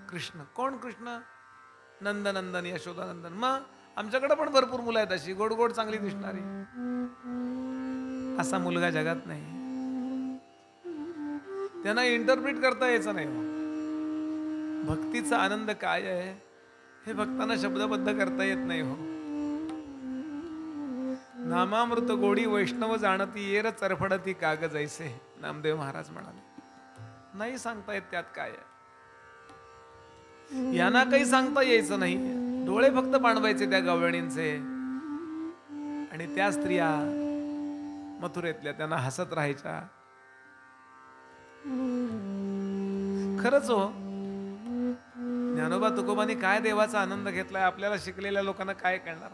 कृष्ण. कोण कृष्ण? नंदनंदन यशोदानंदन. मग आमच्याकडे पण भरपूर मुलं आहेत अशी गोड गोड चांगली दिसणारी. असा मुलगा जगात नाही. त्यांना इंटरप्रिट करता यायचं नाही. भक्तीचा आनंद काय आहे हे भक्तांना शब्दबद्ध करता येत नाही हो. नामामृत गोडी वैष्णव जाणती येर चरफडती काग जैसे, नामदेव महाराज म्हणाले. नाही सांगता येत त्यात काय आहे. यांना काही सांगता यायचं नाही, डोळे फक्त बांधवायचे त्या गवळणींचे. आणि त्या स्त्रिया मथुरेतल्या त्यांना हसत राहायच्या. खरंच हो, ज्ञानोबा तुकोबांनी काय देवाचा आनंद घेतलाय, आपल्याला शिकलेल्या लोकांना काय कळणार.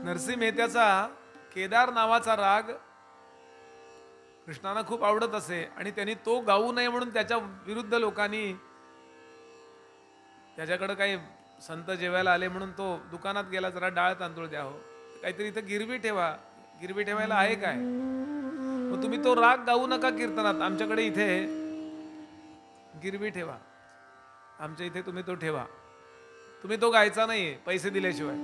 नरसिंह मेहत्याचा केदार नावाचा राग कृष्णाला खूप आवडत असे आणि त्यांनी तो गाऊ नये म्हणून त्याच्या विरुद्ध लोकांनी, त्याच्याकडे काही संत जेवायला आले म्हणून तो दुकानात गेला, जरा डाळ तांदूळ द्या हो, काहीतरी इथं गिरवी ठेवा. गिरवी ठेवायला आहे काय, मग तुम्ही तो राग गाऊ नका कीर्तनात, आमच्याकडे इथे गिरवी ठेवा, आमच्या इथे तुम्ही तो ठेवा, तुम्ही तो गायचा नाही पैसे दिल्याशिवाय.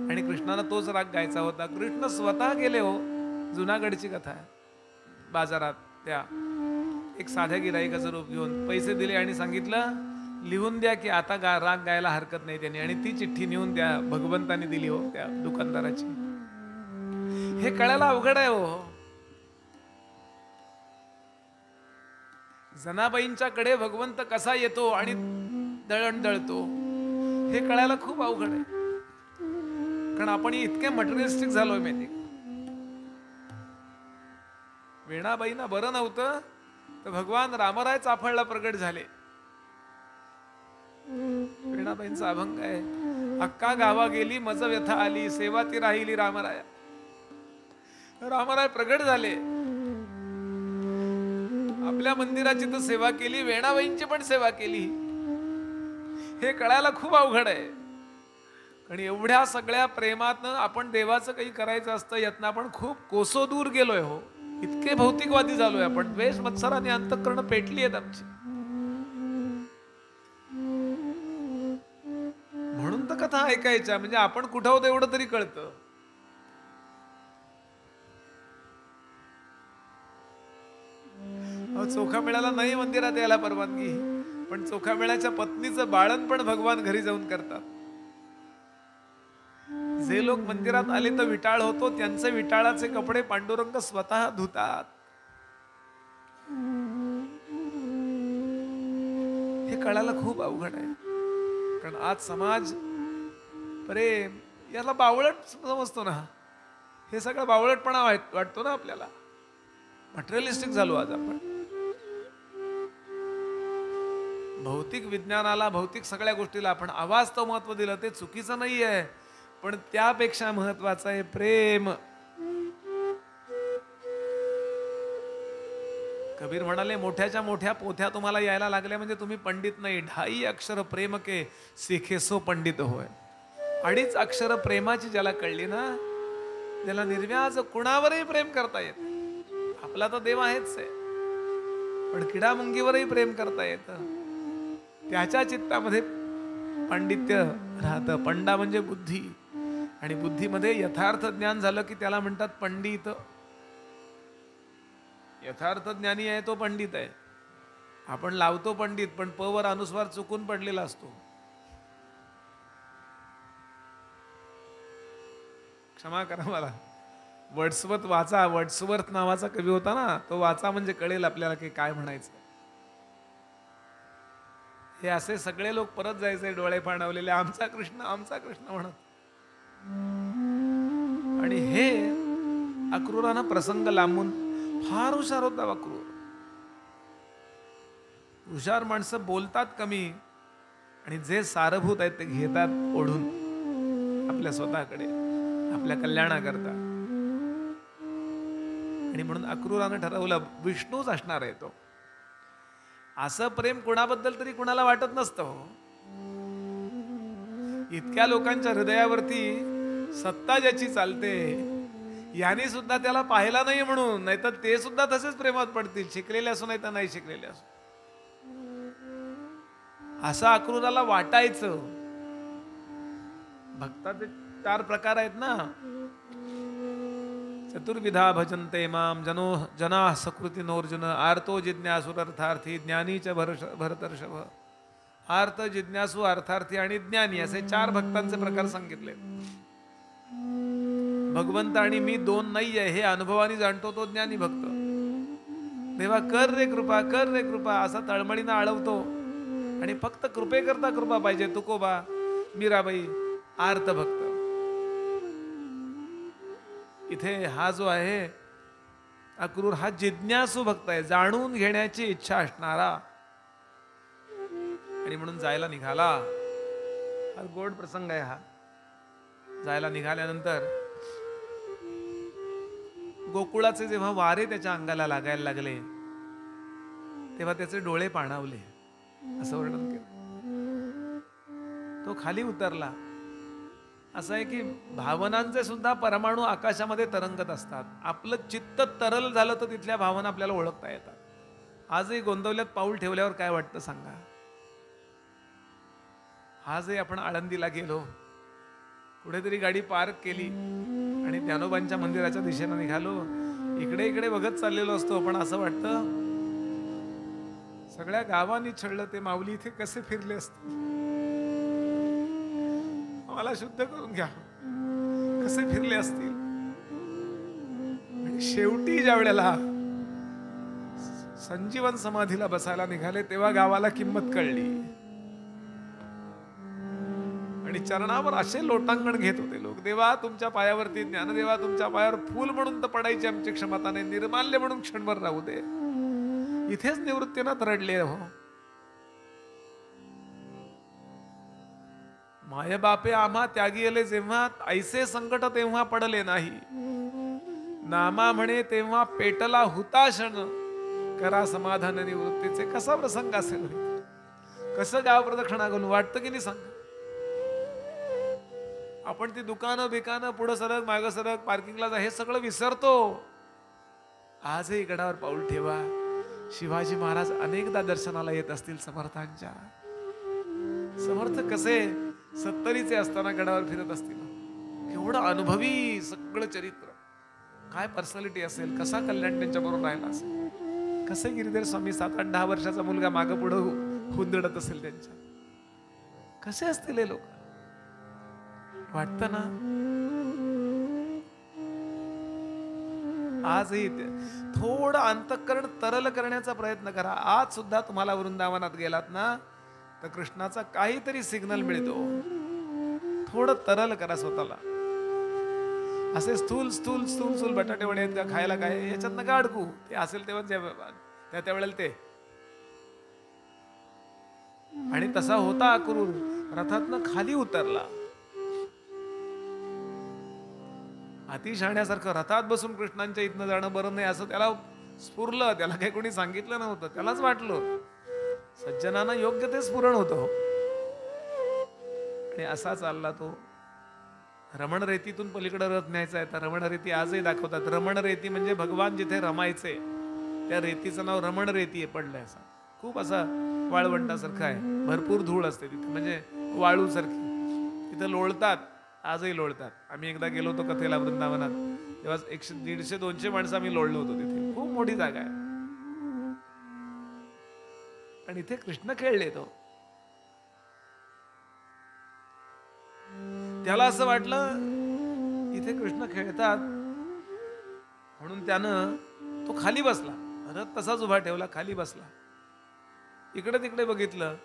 आणि कृष्णाला तोच राग गायचा होता. कृष्ण स्वतः गेले हो, जुनागडची कथा आहे, बाजारात त्या एक साध्या गिराईकाचं रूप घेऊन पैसे दिले आणि सांगितलं लिहून द्या की आता राग गायला हरकत नाही त्यांनी. आणि ती चिठ्ठी नेऊन त्या भगवंतांनी दिली हो त्या दुकानदाराची. हे कळायला अवघड आहे हो. जनाबाईंच्या कडे भगवंत कसा येतो आणि दळण दळतो हे कळायला खूप अवघड आहे. कारण आपण इतके मटेरियलिस्टिक झालोय माहिती. वेणाबाईंना बरं नव्हतं तर भगवान रामराय चाफळला प्रगट झाले. वेणाबाईंचा अभंग आहे, अक्का गावा गेली मज व्यथा आली, सेवा ती राहिली रामराया. रामराय प्रगट झाले, आपल्या मंदिराची तर सेवा केली, वेणाबाईंची पण सेवा केली. हे कळायला खूप अवघड आहे. आणि एवढ्या सगळ्या प्रेमातनं आपण देवाचं काही करायचं असतं, यातनं आपण खूप कोसो दूर गेलोय हो. इतके भौतिकवादी झालोय आपण. द्वेष मत्सराने अंतःकरण पेटली आहेत आमची. म्हणून तर कथा ऐकायच्या, म्हणजे आपण कुठं होतो एवढं तरी कळतं. चोखा मेळ्याला नाही मंदिरात यायला परवानगी, पण चोखा मेळ्याच्या पत्नीचं बाळण पण भगवान घरी जाऊन करतात. जे लोक मंदिरात आले तर विटाळ होतो, त्यांचे विटाळाचे कपडे पांडुरंग स्वतः धुतात. हे कळायला खूप अवघड आहे. कारण आज समाज प्रेम याला बावळट समजतो ना. हे सगळं बावळटपणा वाटतो ना आपल्याला. मटेरियलिस्टिक झालो आज आपण. भौतिक विज्ञानाला, भौतिक सगळ्या गोष्टीला आपण अवास्तव महत्व दिलं, ते चुकीचं नाही आहे, पण त्यापेक्षा महत्वाचं आहे प्रेम. कबीर म्हणाले, मोठ्याच्या मोठ्या पोथ्या तुम्हाला यायला लागल्या म्हणजे तुम्ही पंडित नाही. 2.5 अक्षर प्रेम के सीखे सो पंडित होय. 2.5 अक्षर प्रेमाची ज्याला कळली ना, त्याला निर्व्याज कुणावरही प्रेम करता येत. आपला तर देव आहेच आहे, पण किडामुंगीवरही प्रेम करता येतं. त्याच्या चित्तामध्ये पांडित्य राहतं. पंडा म्हणजे बुद्धी, आणि बुद्धीमध्ये यथार्थ ज्ञान झालं की त्याला म्हणतात पंडित. यथार्थ ज्ञानी आहे तो पंडित आहे. आपण लावतो पंडित, पण प वर अनुस्वार चुकून पडलेला असतो. क्षमा करा मला. वर्ड्सवर्थ वाचा. वर्ड्सवर्थ नावाचा कवी होता ना, तो वाचा म्हणजे कळेल आपल्याला की काय म्हणायचं. हे असे सगळे लोक परत जायचे डोळे पाणावलेले, आमचा कृष्ण आमचा कृष्ण म्हणत. आणि हे अक्रूरानं प्रसंग लांबून, फार हुशार होता अक्रूर. हुशार माणसं बोलतात कमी आणि जे सारभूत आहेत ते घेतात ओढून आपल्या स्वतःकडे, आपल्या कल्याणाकरता. आणि म्हणून अक्रूरानं ठरवलं विष्णूच असणार आहे तो. असं प्रेम कुणाबद्दल तरी कुणाला वाटत नसतं हो. इतक्या लोकांच्या हृदयावरती सत्ता ज्याची चालते, यांनी सुद्धा त्याला पाहिला नाही म्हणून, नाहीतर ते सुद्धा तसेच प्रेमात पडतील, शिकलेले असो नाही तर नाही शिकलेले असो. असं अक्रूराला वाटायचं. भक्ताचे 4 प्रकार आहेत ना. चतुर्विधा भजन्ते माम जना सकृतीनोर्जुन, आर्तो जिज्ञासु अर्थार्थी, ज्ञानी च भरतर्षभ. आर्त, जिज्ञासू, अर्थार्थी आणि ज्ञानी असे 4 भक्तांचे प्रकार सांगितले. भगवंत आणि मी 2 नाही आहे हे अनुभवाने जाणतो तो ज्ञानी भक्त. देवा कर रे कृपा, कर रे कृपा असा तळमळीनं आळवतो. आणि फक्त कृपेकरता कृपा पाहिजे. तुकोबा, मीराबाई, आर्त भक्त. इथे हा जो आहे अक्रूर, हा जिज्ञासू भक्त आहे, जाणून घेण्याची इच्छा असणारा. आणि म्हणून जायला निघाला. हा गोड प्रसंग आहे हा. जायला निघाल्यानंतर गोकुळाचे जेव्हा वारे त्याच्या अंगाला लागायला लागले तेव्हा त्याचे डोळे पाणावले, असं वर्णन केलं. तो खाली उतरला. असं आहे की भावनांचे सुद्धा परमाणू आकाशामध्ये तरंगत असतात. आपलं चित्त तरल झालं तर तिथल्या भावना आपल्याला ओळखता येतात. आजही गोंदवल्यात पाऊल ठेवल्यावर काय वाटतं सांगा. आजही आपण आळंदीला गेलो, कुठेतरी गाडी पार्क केली आणि ज्ञानोबांच्या मंदिराच्या दिशेनं निघालो, इकडे इकडे बघत चाललेलो असतो. पण असं वाटतं सगळ्या गावांनी छळलं ते माऊली इथे कसे फिरले असते, मला शुद्ध करून घ्या, कसे फिरले असतील. शेवटी ज्या वेळेला संजीवन समाधीला बसायला निघाले तेव्हा गावाला किंमत कळली. आणि चरणावर असे लोटांगण घेत होते लोक. देवा तुमच्या पायावरती, ज्ञानदेवा तुमच्या पायावर फूल म्हणून तर पडायची आमची क्षमता नाही, निर्माल्य म्हणून क्षणभर राहू दे. इथेच निवृत्तीनाथ रडले हो. माय बापे आम्हा त्यागी आले जेव्हा, ऐसे संकट तेव्हा पडले नाही. नामा म्हणे तेव्हा पेटला हुताशन, करा समाधान निवृत्तीचे. कसा प्रसंग असेल, कसं गाव प्रदक्षिणा घालून वाटतं की नाही सांग. आपण ती दुकानं बिकानं, पुढं सरक मागं सरक, पार्किंगला जा, हे सगळं विसरतो. आजही गडावर पाऊल ठेवा. शिवाजी महाराज अनेकदा दर्शनाला येत असतील समर्थांच्या. समर्थ कसे 70चे असताना गडावर फिरत असतील. एवढं अनुभवी सगळं चरित्र, काय पर्सनॅलिटी असेल, कसा कल्याण त्यांच्या बरोबर राहिला असेल, कसे गिरिधर स्वामी 7-8-10 वर्षाचा मुलगा मागं पुढं हुंदडत असेल त्यांच्या, कसे असतील हे लोक. वाटतं ना. आजही थोडं अंतःकरण तरल करण्याचा प्रयत्न करा. आज सुद्धा तुम्हाला वृंदावनात गेलात ना तर कृष्णाचा काहीतरी सिग्नल मिळतो. थोडं तरल करा स्वतःला. असे स्थूल स्थूल स्थूल स्थूल बटाटे वडे आहेत का खायला, काय याच्यात नका अडकू. ते असेल तेव्हा त्या वेळेला ते. आणि तसा होता अक्रूर. रथातनं खाली उतरला. अतिशहाण्यासारखं रथात बसून कृष्णांच्या इथनं जाणं बरं नाही असं त्याला स्फुरलं. त्याला काही कोणी सांगितलं नव्हतं, त्यालाच वाटलं. सज्जनांना योग्य ते स्फुरण होतं. आणि असा चालला तो. रमण रेतीतून पलीकडे रथ न्यायचा आहे. तर रमण रेती आजही दाखवतात. रमण रेती म्हणजे भगवान जिथे रमायचे त्या रेतीचं नाव रमण रेती पडलंय. असं खूप असा वाळवंटासारखा आहे. भरपूर धूळ असते तिथे, म्हणजे वाळू सारखी. तिथं लोळतात, आजही लोळतात. आम्ही एकदा गेलो होतो कथेला वृंदावनात, तेव्हा 100, 150, 200 माणसं आम्ही लोळलो होतो तिथे. खूप मोठी जागा आहे. आणि इथे कृष्ण खेळले तो. त्याला असं वाटलं इथे कृष्ण खेळतात म्हणून त्यानं तो खाली बसला. रथ तसाच उभा ठेवला, खाली बसला. इकडे तिकडे बघितलं,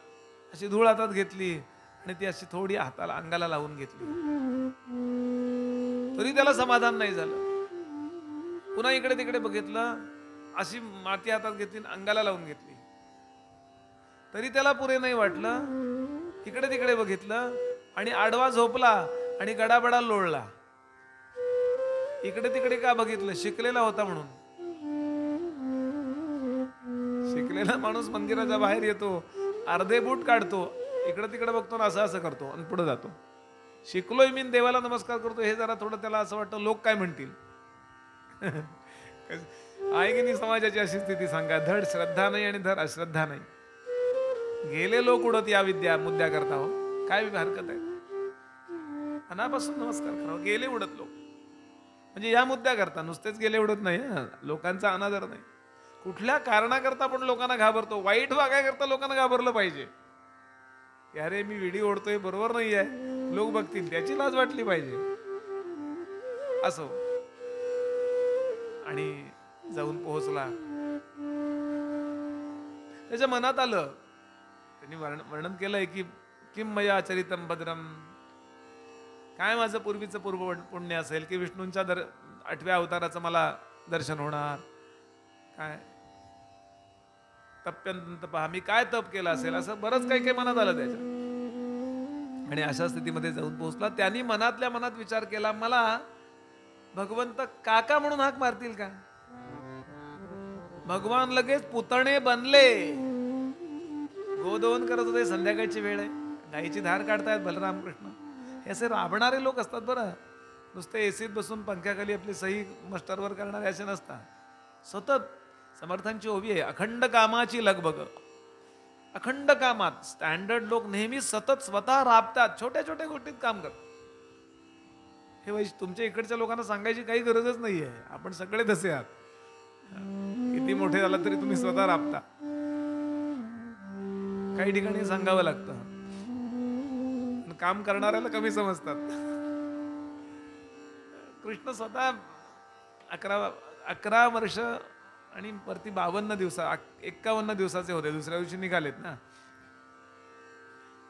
अशी धूळ हातात घेतली आणि ती अशी थोडी हाताला अंगाला लावून घेतली. तरी त्याला समाधान नाही झालं. पुन्हा इकडे तिकडे बघितलं, अशी माती हातात घेतली, अंगाला लावून घेतली. तरी त्याला पुरे नाही वाटलं. इकडे तिकडे बघितलं आणि आडवा झोपला आणि गडाबडा लोळला. इकडे तिकडे का बघितलं? शिकलेला होता म्हणून. शिकलेला माणूस मंदिराच्या बाहेर येतो, अर्धे बूट काढतो, इकडे तिकडे बघतो ना, असं असं करतो आणि पुढे जातो. शिकलोय मी, देवाला नमस्कार करतो, हे जरा थोडं त्याला असं वाटतं लोक काय म्हणतील. आहे की नाही समाजाची अशी स्थिती सांगा. धड श्रद्धा नाही आणि धड अश्रद्धा नाही. गेले लोक उडत या विद्या मुद्द्या करता हो, काय हरकत आहे. अनापासून नमस्कार करावं. गेले उडत लोक म्हणजे या मुद्द्या करता, नुसतेच गेले उडत नाही. लोकांचा अनादर नाही. कुठल्या कारणाकरता पण लोकांना घाबरतो. वाईट वागायकरता लोकांना घाबरलं पाहिजे. अरे मी विडी ओढतोय, बरोबर नाही आहे, लोक बघतील, त्याची लाज वाटली पाहिजे असं. आणि जाऊन पोहोचला. त्याच्या मनात आलं. त्यांनी वर्णन केलंय की किम मया चरितम भद्रम, काय माझं पूर्वीचं पूर्व पुण्य असेल की विष्णूंच्या 8व्या अवताराचं मला दर्शन होणार. काय तप्यंत पहा, मी काय तप केलं असेल, असं बरंच काही काही मनात आलं त्याच्या. आणि अशा स्थितीमध्ये जाऊन पोहोचला. त्यांनी मनातल्या मनात विचार केला, मला भगवंत काका म्हणून हाक मारतील का? भगवान लगेच पुतणे बनले. गोदोहन करत होते, संध्याकाळची वेळ आहे, गाईची धार काढतायत बलराम कृष्ण. हे असे राबणारे लोक असतात बरं. नुसते एसीत बसून पंख्याखाली आपली सही मस्टरवर करणारे असे नसतात. सतत समर्थांची ओवी आहे, अखंड कामाची लगबग. अखंड कामात स्टँडर्ड लोक नेहमी सतत स्वतः राबतात, छोट्या छोट्या गोष्टीत काम करतात. हे तुमच्या इकडच्या लोकांना सांगायची काही गरजच नाहीये, आपण सगळे तसे आहात. किती मोठे झाला तरी तुम्ही स्वतः राबता. काही ठिकाणी सांगावं लागतं, काम करणाऱ्याला कमी समजतात. कृष्ण स्वतः 11 वर्ष आणि वरती 51 दिवसाचे होते. दुसऱ्या दिवशी निघालेत ना.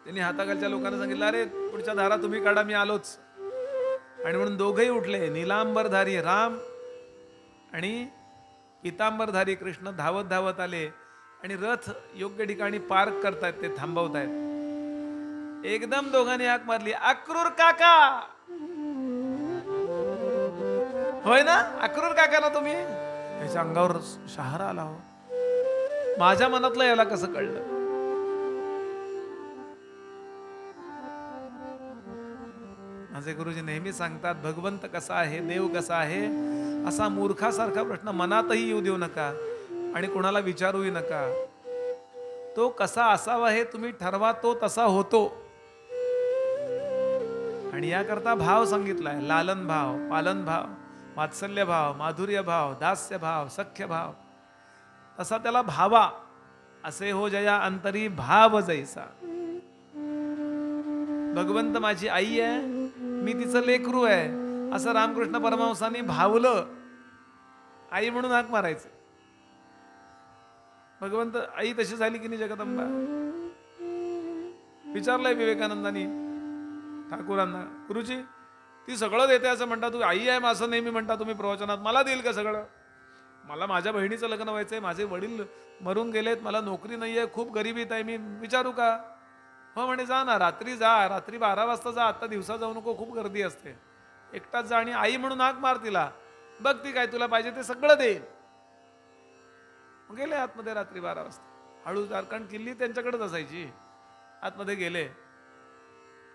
त्यांनी हाताखालच्या लोकांना सांगितलं, अरे पुढच्या धारा तुम्ही काढा, मी आलोच. आणि म्हणून दोघेही उठले. नीलांबरधारी राम आणि पितांबरधारी कृष्ण धावत धावत आले आणि रथ योग्य ठिकाणी पार्क करतायत, ते थांबवतायत. एकदम दोघांनी हाक मारली, अक्रूर काका. होय ना, अक्रूर काका ना तुम्ही? त्याच्या अंगावर शहारा आला. हो, माझ्या मनातलं याला कसं कळलं? माझे गुरुजी नेहमी सांगतात, भगवंत कसा आहे, देव कसा आहे, असा मूर्खासारखा प्रश्न मनातही येऊ देऊ नका आणि कोणाला विचारूही नका. तो कसा असावा हे तुम्ही ठरवा, तो तसा होतो. आणि याकरता भाव सांगितलाय, लालन भाव, पालन भाव, वात्सल्य भाव, माधुर्य भाव, दास्य भाव, सख्य भाव. तसा त्याला भावा. असे हो जया अंतरी भाव जैसा. भगवंत माझी आई आहे, मी तिचं लेकरू आहे, असं रामकृष्ण परमहंसांनी भावलं. आई म्हणून हाक मारायचं. भगवंत आई तशी झाली की नाही जगदंबा? विचारलंय विवेकानंदांनी ठाकूरांना, गुरुजी ती सगळं देते असं म्हणता, तू आई आहे असं नेहमी म्हणता तुम्ही प्रवचनात, मला देईल का सगळं? मला माझ्या बहिणीचं लग्न व्हायचंय, माझे वडील मरून गेलेत, मला नोकरी नाहीये, खूप गरिबीत आहे, मी विचारू का? हो म्हणे, जा ना, रात्री जा, रात्री 12 वाजता जा, आता दिवसा जाऊ नको, खूप गर्दी असते, एकटाच जा आणि आई म्हणून हाक मार तिला, बघ ती काय तुला पाहिजे ते सगळं देईल. गेले आतमध्ये रात्री 12 वाजता हळू, कारण किल्ली त्यांच्याकडेच असायची. आतमध्ये गेले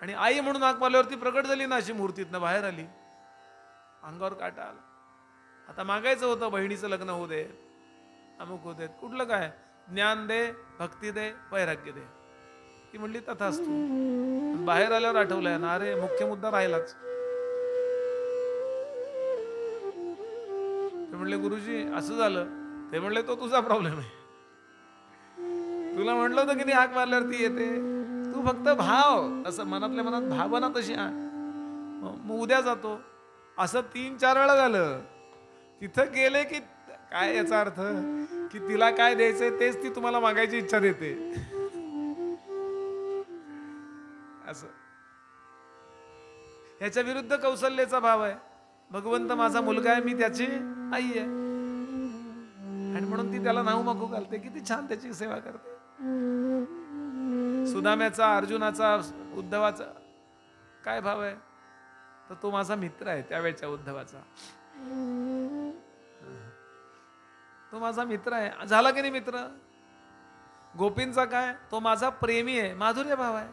आणि आई म्हणून हाक मारल्यावरती प्रकट झाली ना, अशी मूर्तीतनं बाहेर आली. अंगावर काटा आला. आता मागायचं होतं, बहिणीचं लग्न होऊ दे, अमुक होऊ देत, कुठलं काय, ज्ञान दे, भक्ती दे, वैराग्य दे. ती म्हणली तथास्तु. बाहेर आल्यावर आठवलंय ना, अरे मुख्य मुद्दा राहिलाच. ते म्हणले, गुरुजी असं झालं. ते म्हणले, तो तुझा प्रॉब्लेम आहे. तुला म्हणलं होतं की नाही हाक मारल्यावरती येते, तू फक्त भाव, असं मनातल्या मनात भावना तशी आण. मग उद्या जातो. असं 3-4 वेळा झालं. तिथं गेले की काय, याचा अर्थ की तिला काय द्यायचंय तेच ती तुम्हाला मागायची इच्छा देते. असं ह्याच्या विरुद्ध कौशल्याचा भाव आहे. भगवंत माझा मुलगा आहे, मी त्याची आई आहे, आणि म्हणून ती त्याला नाहू मागू घालते. किती छान त्याची सेवा करते. सुदाम्याचा, अर्जुनाचा, उद्धवाचा काय भाव आहे? तर तो माझा मित्र आहे. त्यावेळच्या उद्धवाचा तो माझा मित्र आहे. झाला की नाही मित्र? गोपींचा काय? तो माझा प्रेमी आहे, माधुर्य भाव आहे.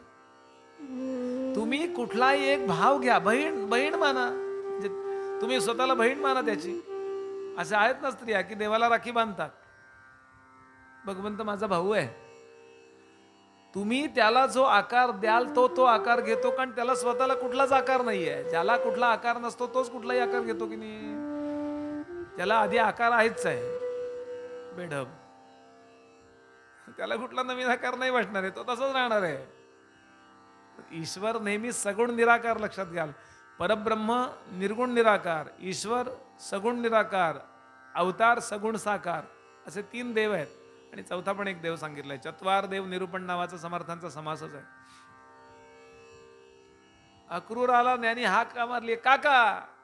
तुम्ही कुठलाही एक भाव घ्या, बहीण माना, तुम्ही स्वतःला बहीण माना त्याची. असे आहेत ना स्त्रिया की देवाला राखी बांधतात. भगवंत माझा भाऊ आहे. तुम्ही त्याला जो आकार द्याल तो आकार घेतो, कारण त्याला स्वतःला कुठलाच आकार नाहीये. ज्याला कुठला आकार नसतो तोच कुठलाही आकार घेतो की नाही? त्याला आधी आकार आहेच आहे, बेढब. त्याला कुठला नवीन आकार नाही बसणार आहे, तो तसाच राहणार आहे. ईश्वर नेहमी सगुण निराकार लक्षात घ्याल. परब्रह्म निर्गुण निराकार, ईश्वर सगुण निराकार, अवतार सगुण साकार, असे 3 देव आहेत. आणि चौथा पण एक देव सांगितलाय. चत्वार देव निरूपण नावाचा समर्थांचा समासच आहे. अक्रूराला ज्ञानी हाक मारली, काका,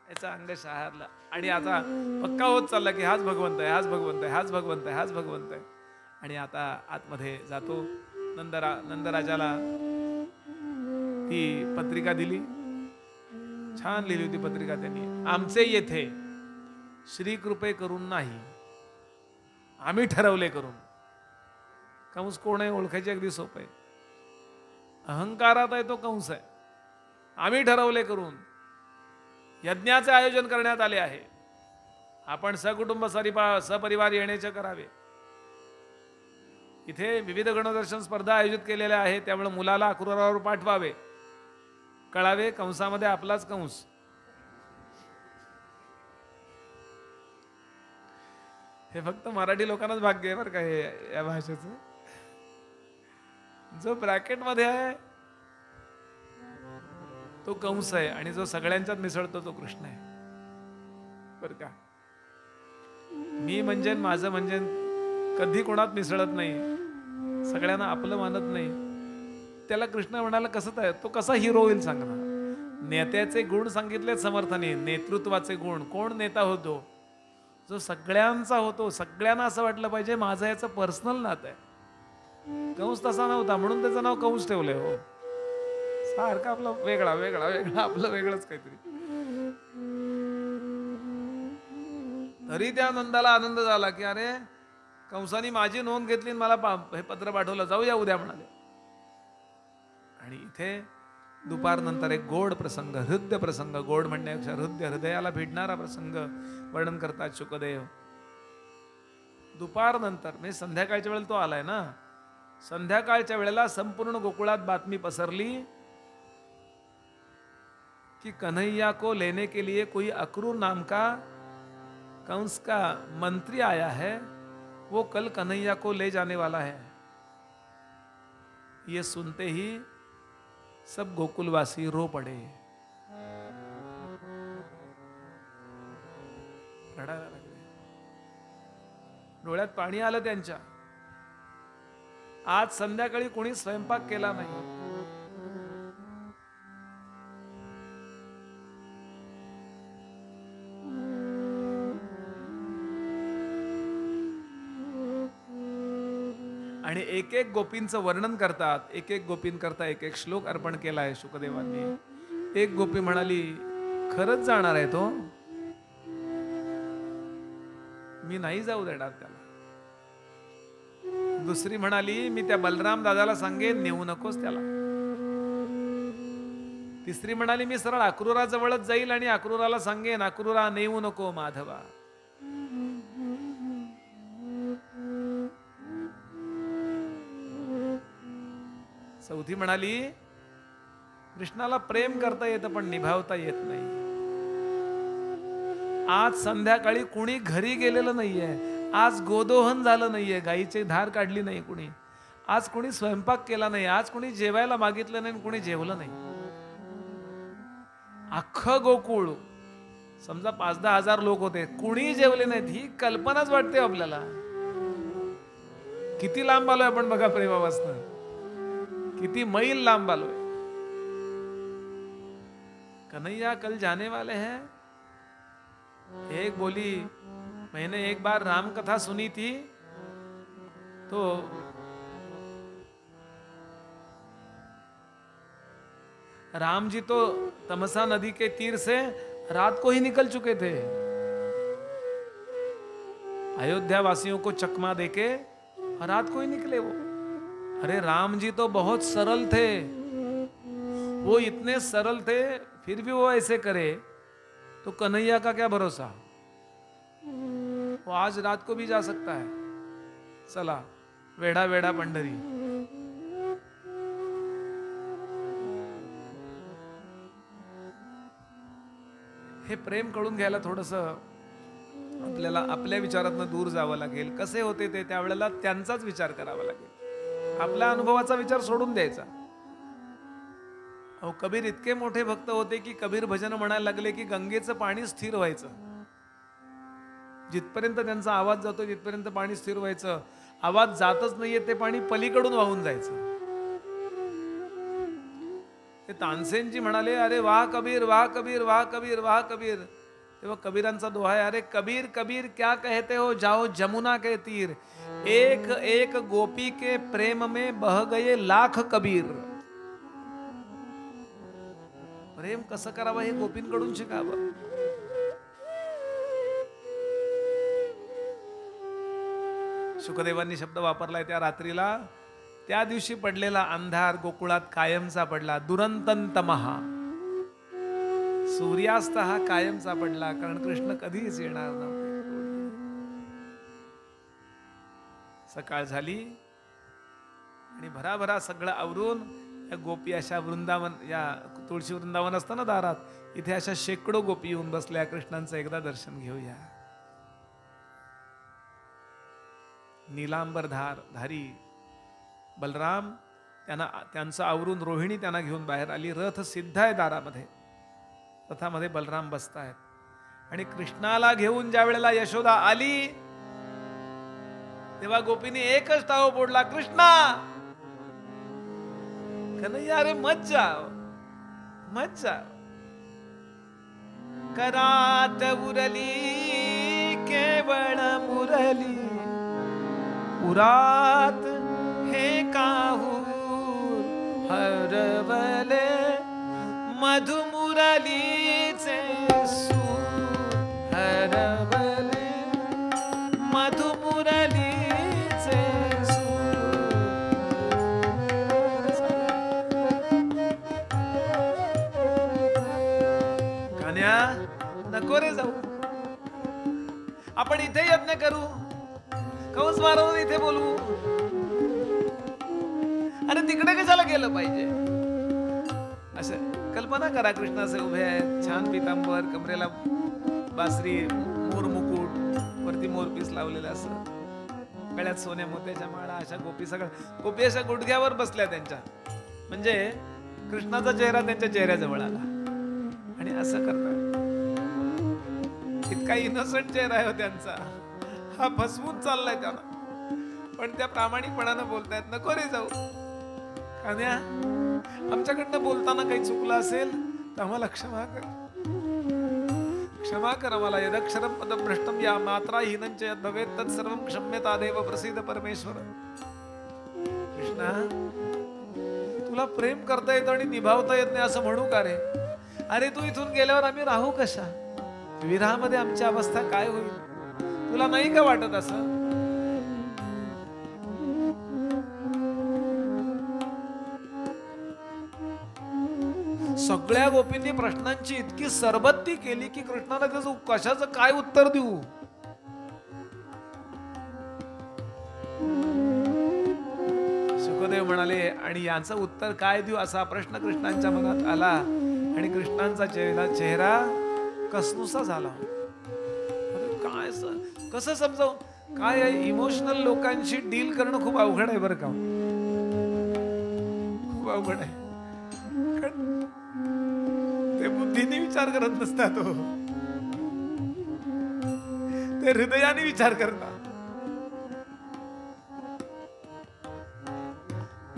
याचा अंग शहारला आणि आता पक्का होत चालला की हाच भगवंत आहे, हाच भगवंत आहे, हाच भगवंत आहे, हाच भगवंत आहे. आणि आता आतमध्ये जातो. नंदराजाला ती पत्रिका दिली. छान लिहिली होती पत्रिका त्यांनी. आमचे येथे श्री कृपे करून नाही, आम्ही ठरवले करून. कंस कोण आहे ओळखायची अगदी सोपं आहे. अहंकारात आहे तो कंस आहे. आम्ही ठरवले करून यज्ञाचे आयोजन करण्यात आले आहे. आपण सकुटुंब सपरिवार येण्याचे करावे. इथे विविध गणदर्शन स्पर्धा आयोजित केलेल्या आहेत. त्यामुळे मुलाला अक्रूरावर पाठवावे. कळावे कंसामध्ये आपलाच कंस. हे फक्त मराठी लोकांनाच भाग्य आहे बरं का हे या भाषेचं. जो ब्रॅकेटमध्ये आहे तो कंस आहे आणि जो सगळ्यांच्यात मिसळतो तो कृष्ण आहे बरं का. मी म्हणजे माझं म्हणजे कधी कोणात मिसळत नाही, सगळ्यांना आपलं मानत नाही. त्याला कृष्ण म्हणाला कसं आहे, तो कसा हिरो होईल सांगणार. नेत्याचे गुण सांगितले समर्थाने. नेतृत्वाचे गुण. कोण नेता होतो? जो सगळ्यांचा होतो. सगळ्यांना असं वाटलं पाहिजे माझं याचं पर्सनल नातं आहे. कंस तसा नव्हता म्हणून त्याचं नाव कंस ठेवलंय. हो, सारखं आपलं वेगळा वेगळा वेगळा आपलं वेगळंच काहीतरी. तरी त्या नंदाला आनंद झाला की अरे कंसानी माझी नोंद घेतली, मला हे पत्र पाठवलं, जाऊया उद्या म्हणाले. आणि इथे दुपारनंतर एक गोड प्रसंग, हृदय प्रसंग, गोड म्हणण्यापेक्षा हृदय, हृदयाला भिडणारा प्रसंग वर्णन करतात शुकदेव. दुपारनंतर म्हणजे संध्याकाळच्या वेळेला तो आलाय ना. संध्याकाळच्या वेळेला संपूर्ण गोकुळात बातमी पसरली कि कन्हैया को लेने के लिए कोई अक्रूर नाम का कंस का मंत्री आया है, वो कल कन्हैया को ले जाने वाला है. ये सुनते ही सब गोकुलवासी रो पड़े. रडायला लागले. डोळ्यात पाणी आलं त्यांच्या. आज संध्याकाळी कोणी स्वयंपाक केला नाही. आणि एक एक गोपींचं वर्णन करतात. एक एक गोपींकरता एक एक श्लोक अर्पण केला आहे शुकदेवांनी. एक गोपी म्हणाली खरंच जाणार आहे तो, मी नाही जाऊ देणार त्याला. दुसरी म्हणाली मी त्या बलराम दादाला सांगेन नेऊ नकोस त्याला. तिसरी म्हणाली मी सरळ अक्रूराजवळच जाईल आणि अक्रूराला सांगेन अक्रूरा नेऊ नको माधवा. चौथी म्हणाली कृष्णाला प्रेम करता येतं पण निभावता येत नाही. आज संध्याकाळी कुणी घरी गेलेलं नाहीये. आज गोदोहन झालं नाहीये, गाईची धार काढली नाही कुणी. आज कुणी स्वयंपाक केला नाही. आज कुणी जेवायला मागितलं नाही, कुणी जेवलं नाही. अख्खं गोकुळ समजा 5-10 हजार लोक होते, कुणी जेवले नाहीत. ही कल्पनाच वाटते आपल्याला. किती लांब आलोय आपण बघा प्रेमापासून. किती मैल लांब आलोय. कन्हैया कल जाने वाले हैं. एक बोली मैंने एक बार राम कथा सुनी थी तो राम जी तो तमसा नदी के तीर से रात को ही निकल चुके थे. अयोध्या वासियों को चकमा देके रात को ही निकले वो. अरे राम जी तो बहुत सरल थे. वो इतने सरल थे फिर भी वो ऐसे करे तो कन्हैया का क्या भरोसा. वो आज रात को भी जा सकता है. चला वेडा वेडा पंढरी. हे प्रेम कळून घ्यायला थोडंसं आपल्याला आपल्या विचारातनं दूर जावं लागेल. कसे होते ते त्यावेळेला त्यांचाच विचार करावा लागेल. आपल्या अनुभवाचा विचार सोडून द्यायचा. अहो कबीर इतके मोठे भक्त होते की कबीर भजन म्हणायला लागले की गंगेचं पाणी स्थिर व्हायचं. जिथपर्यंत त्यांचा आवाज जातो तिथपर्यंत पाणी स्थिर व्हायचं. आवाज जातच नाहीये ते पाणी पलीकडून वाहून जायचं. ते तानसेनजी म्हणाले, अरे वाह कबीर, वाह कबीर, वाह कबीर, वाह कबीर. तेव्हा कबीरांचा दोहा आहे, अरे कबीर कबीर क्या कहते हो, जाओ जमुना के तीर, एक एक गोपी के प्रेम में बह गए लाख कबीर. प्रेम कसं करावं हे गोपींकडून शिकावं. शुकदेवांनी शब्द वापरलाय त्या रात्रीला. त्या दिवशी पडलेला अंधार गोकुळात कायमचा पडला. दुरंतंतमहा, सूर्यास्त हा कायमचा पडला, कारण कृष्ण कधीच येणार नव्हते. सकाळ झाली आणि भराभरा सगळं आवरून या गोपी अशा वृंदावन, या तुळशी वृंदावन असतं ना दारात, इथे अशा शेकडो गोपी येऊन बसल्या. कृष्णांचं एकदा दर्शन घेऊया. नीलांबर धारी बलराम त्यांचं आवरून रोहिणी त्यांना घेऊन बाहेर आली. रथ सिद्ध आहे दारामध्ये, रथामध्ये बलराम बसतायत. आणि कृष्णाला घेऊन ज्या वेळेला यशोदा आली तेव्हा गोपीने एकच टाळो फोडला, कृष्णा. कन्हैया रे मत जाओ, मत जाओ. करात उरली केवळ मुरली, उरात हे काहूर हरवले मधुमुरलीचे सूर, हरवले मधुमुरलीचे सूर. कान्या नको रे जाऊ, आपण इथे यज्ञ करू, कंस मारून इथे बोलवू. अरे तिकडे कशाला गेलं पाहिजे. असं कल्पना करा, कृष्ण असे उभे आहेत, छान पितांबर, कमरेला बासरी, मोर मुकुट, वरती मोरपीस लावलेलं असं, गळ्यात सोन्या मोत्याच्या माळा, अशा गोपी सगळ्या गोपी अशा गुडघ्यावर बसल्या त्यांच्या. म्हणजे कृष्णाचा चेहरा त्यांच्या चेहऱ्याजवळ आला आणि असं करतात. इतका इनोसंट चेहरा आहे हो त्यांचा, हा फसवून चाललाय त्याला, पण त्या प्रामाणिकपणानं बोलतायत, नको रे जाऊ. कान्या, आमच्याकडनं बोलताना काही चुकलं असेल तर आम्हाला क्षमा कर, क्षमा कर आम्हाला. यदक्षरम पदभ्रष्टम या मात्रा हीनंच यद भवेत तत्सर्वं क्षम्यतादेव प्रसीद परमेश्वर. कृष्णा, तुला प्रेम करता येतं आणि निभावता येत नाही असं म्हणू का रे. अरे तू इथून गेल्यावर आम्ही राहू कशा, विरहामध्ये आमची अवस्था काय होईल, तुला नाही का वाटत असं. सगळ्या गोपींनी प्रश्नांची इतकी सरबत्ती केली की कृष्णाला त्याचं कशाचं काय उत्तर देऊ. शुकदेव म्हणाले, आणि याचं उत्तर काय देऊ असा प्रश्न कृष्णांच्या मनात आला. आणि कृष्णांचा चेहरा कसनुसा झाला. काय कसं समजावू, काय इमोशनल लोकांशी डील करणं खूप अवघड आहे बरं का, खूप अवघड आहे. ते बुद्धीने विचार करत नसतात, ते हृदयाने विचार करतात.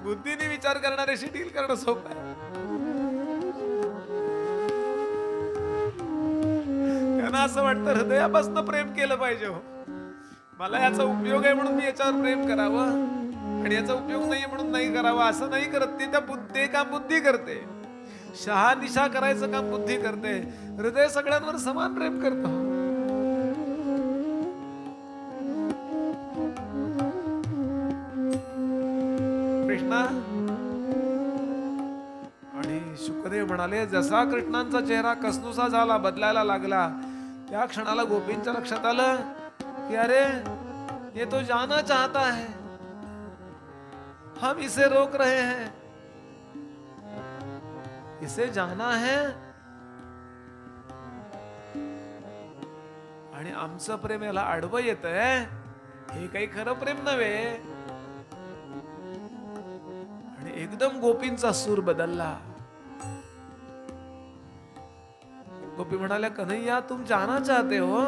बुद्धीने विचार करणाऱ्याशी डील करणं सोपं आहे. त्यांना असं वाटतं हृदयापासून प्रेम केलं पाहिजे. हो, मला याचा उपयोग आहे म्हणून मी याच्यावर प्रेम करावं, आणि याचा उपयोग नाही म्हणून नाही करावा असं नाही करत. ते काम बुद्धी करते. शहानिशा करायचं काम बुद्धी करते. हृदय सगळ्यांवर समान प्रेम करतो. कृष्णा. आणि शुकदेव म्हणाले, जसा कृष्णांचा चेहरा कसनुसा झाला, बदलायला लागला, त्या क्षणाला गोपींच्या लक्षात आलं कि अरे ये तो जाना चाहता है, हम इसे रोक रहे हैं, इसे जाना है. आणि आमचं प्रेम याला आडवं येतंय, हे काही खरं प्रेम नव्हे. आणि एकदम गोपींचा सूर बदलला. गोपी म्हणाल्या, कन्हैया तुम जाना चाहते हो,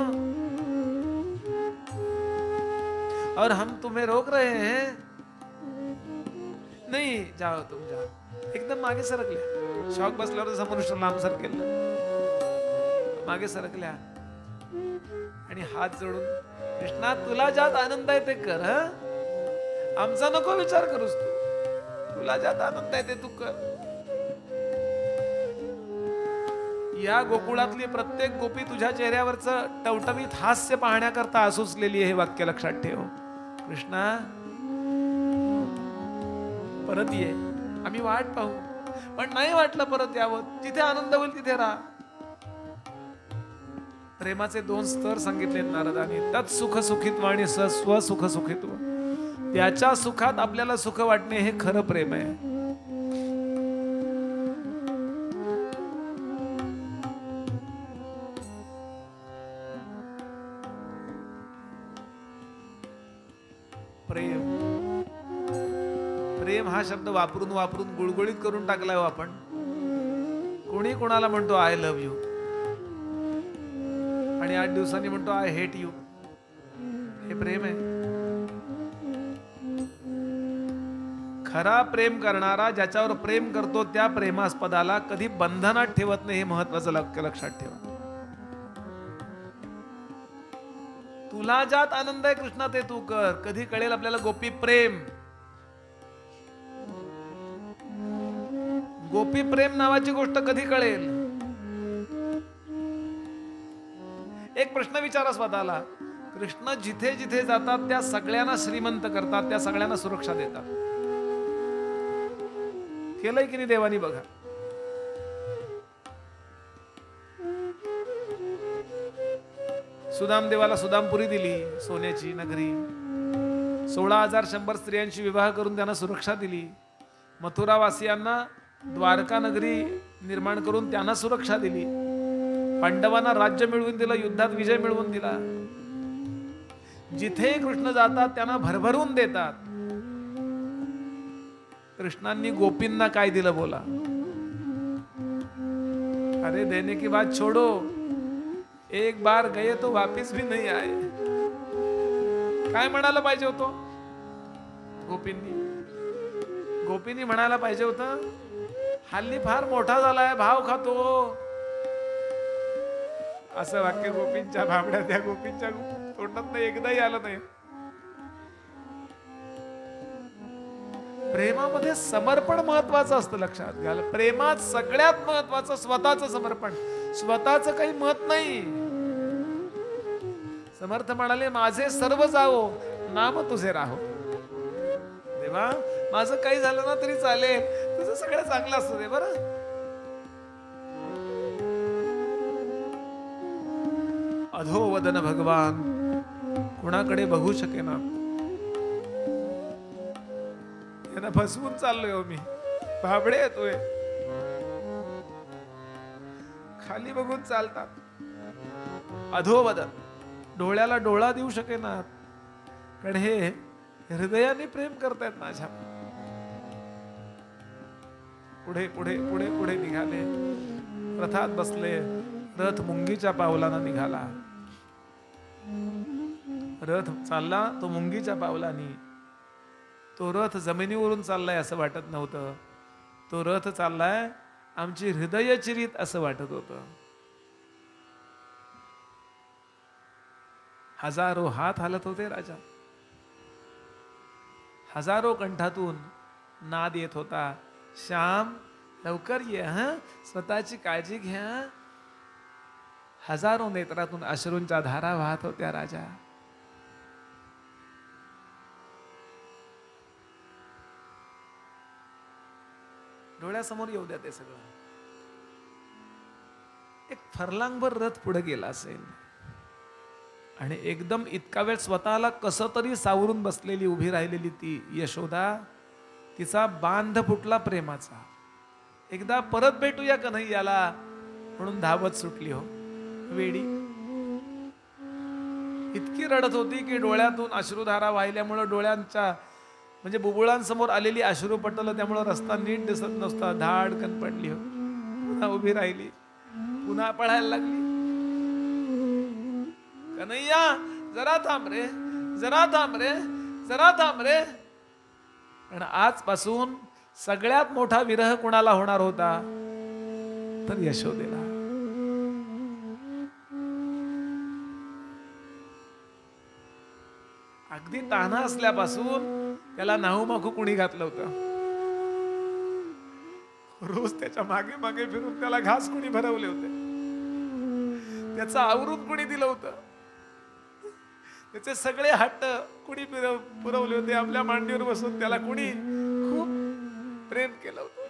और हम तुम्हें रोक रहे हैं. नाही, जाओ तुम जाओ. एकदम मागे सरकल्या. शॉक बसल्यावर जसा मनुष्य लांब सरकेल ना, मागे सरकल्या आणि हात जोडून, कृष्णा तुला ज्यात आनंद आहे ते कर, आमचा नको विचार करूस तू. तुला ज्यात आनंद आहे ते तू कर. या गोकुळातली प्रत्येक गोपी तुझ्या चेहऱ्यावरचं टवटवीत हास्य पाहण्याकरता आसुसलेली आहे. हे वाक्य लक्षात ठेव. कृष्णा परत ये, आम्ही वाट पाहू. पण नाही वाटलं परत यावं, जिथे आनंद होईल तिथे राहा. प्रेमाचे 2 स्तर सांगितले नारदांनी. तत् सुख सुखित्व आणि स्वसुख सुखित्व. त्याच्या सुखात आपल्याला सुख वाटणे हे खरं प्रेम आहे. प्रेम प्रेम हा शब्द वापरून वापरून गुळगुळीत करून टाकलाय हो आपण. कोणी कोणाला म्हणतो आय लव्ह यू आणि 8 दिवसांनी म्हणतो आय हेट यू. हे प्रेम आहे? खरा प्रेम करणारा ज्याच्यावर प्रेम करतो त्या प्रेमास्पदाला कधी बंधनात ठेवत नाही. हे महत्वाचं लक्षात ठेवा. तुला ज्यात आनंद आहे कृष्णा ते तू कर. कधी कळेल आपल्याला गोपी प्रेम. गोपी प्रेम नावाची गोष्ट कधी कळेल? एक प्रश्न विचारा स्वतःला. कृष्ण जिथे जिथे जातात त्या सगळ्यांना श्रीमंत करतात, त्या सगळ्यांना सुरक्षा देतात. केलंय की नाही देवानी? बघा. सुदाम देवाला सुदामपुरी दिली, सोन्याची नगरी. 16,100 स्त्रियांशी विवाह करून त्यांना सुरक्षा दिली. मथुरावासियांना द्वारका नगरी निर्माण करून त्यांना सुरक्षा दिली. पांडवांना राज्य मिळवून दिलं, युद्धात विजय मिळवून दिला. जिथे कृष्ण जातात त्यांना भरभरून देतात. कृष्णांनी गोपींना काय दिलं बोला? अरे देने की बात छोड़ो, एक बार गए तो वापिस भी नहीं आए. काय म्हणायला पाहिजे होतं गोपींनी? गोपींनी म्हणायला पाहिजे होतं, हल्ली फार मोठा झालाय, भाव खातो. असं वाक्य गोपींच्या भाबड्या त्या गोपींच्या तोंडात एकदाही आलं नाही. प्रेमामध्ये समर्पण महत्वाचं असतं. लक्षात घ्या. प्रेमात सगळ्यात महत्वाचं स्वतःचं समर्पण. स्वतःचं काही मत नाही. समर्थ म्हणाले, माझे सर्व जावो नाम तुझे राहो. देवा माझं काही झालं ना तरी चालेल, तुझं सगळं चांगलं असतं दे बरं. अधोवदन भगवान कुणाकडे बघू शकेना. त्यांना फसवून चाललोय हो मी. भाबडे येतोय, खाली बघून चालतात. अधोवदन, डोळ्याला डोळा देऊ शकेना. कारण हे हृदयाने प्रेम करतायत माझ्या. पुढे पुढे पुढे पुढे निघाले. रथात बसले. रथ मुंगीच्या पावलानं निघाला. रथ चालला तो मुंगीच्या पावलानी. तो रथ जमिनीवरून चाललाय असं वाटत नव्हतं. तो रथ चाललाय आमची हृदय चिरीत असं वाटत होतं. हजारो हात हालत होते राजा. हजारो कंठातून नाद येत होता, श्याम लवकर ये, स्वतःची काळजी घ्या. हजारो नेत्रातून अश्रूंच्या धारा वाहत होत्या राजा. डोळ्यासमोर येऊ द्या ते सगळं. एक फरलांगभर रथ पुढे गेला असेल आणि एकदम इतका वेळ स्वतःला कसं तरी सावरून बसलेली उभी राहिलेली ती यशोदा, तिचा बांध फुटला प्रेमाचा. एकदा परत भेटूया कन्हैयाला म्हणून धावत सुटली हो वेडी. इतकी रडत होती की डोळ्यातून अश्रुधारा वाहिल्यामुळे डोळ्यांच्या म्हणजे बुबुळांसमोर आलेली अश्रुपटल, त्यामुळे रस्ता नीट दिसत नसता. धाडकन पडली हो. पुन्हा उभी राहिली, पुन्हा पळायला लागली. कन्हैया जरा थांब रे, जरा थांब रे, जरा थांब रे. पण आजपासून सगळ्यात मोठा विरह कुणाला होणार होता तर यशोदेला. अगदी तान्हा असल्यापासून त्याला नाहूमाखू कुणी घातलं होतं. रोज त्याच्या मागे मागे फिरून त्याला घास कुणी भरवले होते, त्याचं आवरून कुणी दिलं होतं, त्याचे सगळे हट्ट कुणी पुरवले होते. आपल्या मांडीवर बसून त्याला कुणी खूप प्रेम केलं होतं.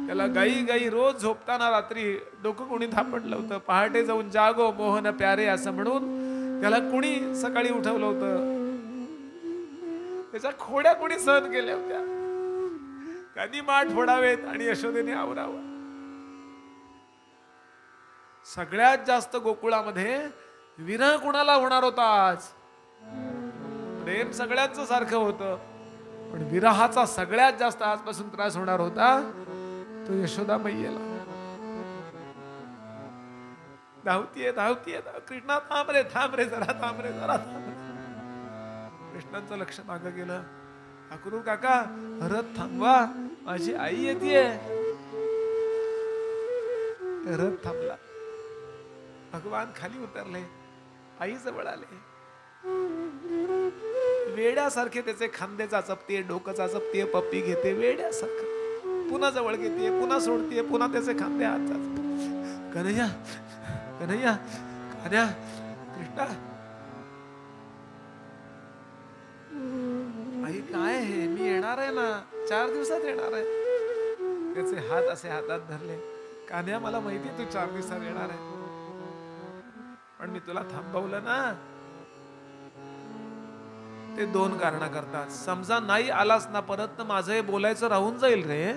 त्याला गाई गाई रोज झोपताना रात्री डोकं कुणी थापडलं होतं. पहाटे जाऊन जागो मोहन प्यारे असं म्हणून त्याला कुणी सकाळी उठवलं होतं. त्याच्या खोड्या कुणी सहन केल्या होत्या. कधी माठ फोडावेत आणि यशोदेने आवरावं. सगळ्यात जास्त गोकुळामध्ये विरह कुणाला होणार होता आज? प्रेम सगळ्यांचं सारखं होतं, पण विरहाचा सगळ्यात जास्त आजपासून त्रास होणार होता तो यशोदा मैयेला. धावतीये धावतीये, कृष्णा थांब रे, थांब रे, जरा थांब रे, जरा थांब. कृष्णांचं लक्ष मागं गेलं. अक्रू काका रथ थांबवा, माझी आई येतेय. रथ थांबला. भगवान खाली उतरले, आई जवळ आले. वेड्यासारखे त्याचे खांदे चाचपते, डोकं चाचपते, पप्पी घेते वेड्यासारखं. पुन्हा जवळ घेते, पुन्हा सोडते, पुन्हा त्याचे खांदे हात चाचपते. कन्हैया कन्हैया कन्हैया, कृष्णा आई काय हे, मी येणार आहे ना, 4 दिवसात येणार आहे. त्याचे हात असे हातात धरले. कान्या मला माहिती तू 4 दिवसात येणार आहे, पण मी तुला थांबवलं ना ते 2 कारण करतात. समजा नाही आलास ना परत तर माझं हे बोलायचं राहून जाईल रे.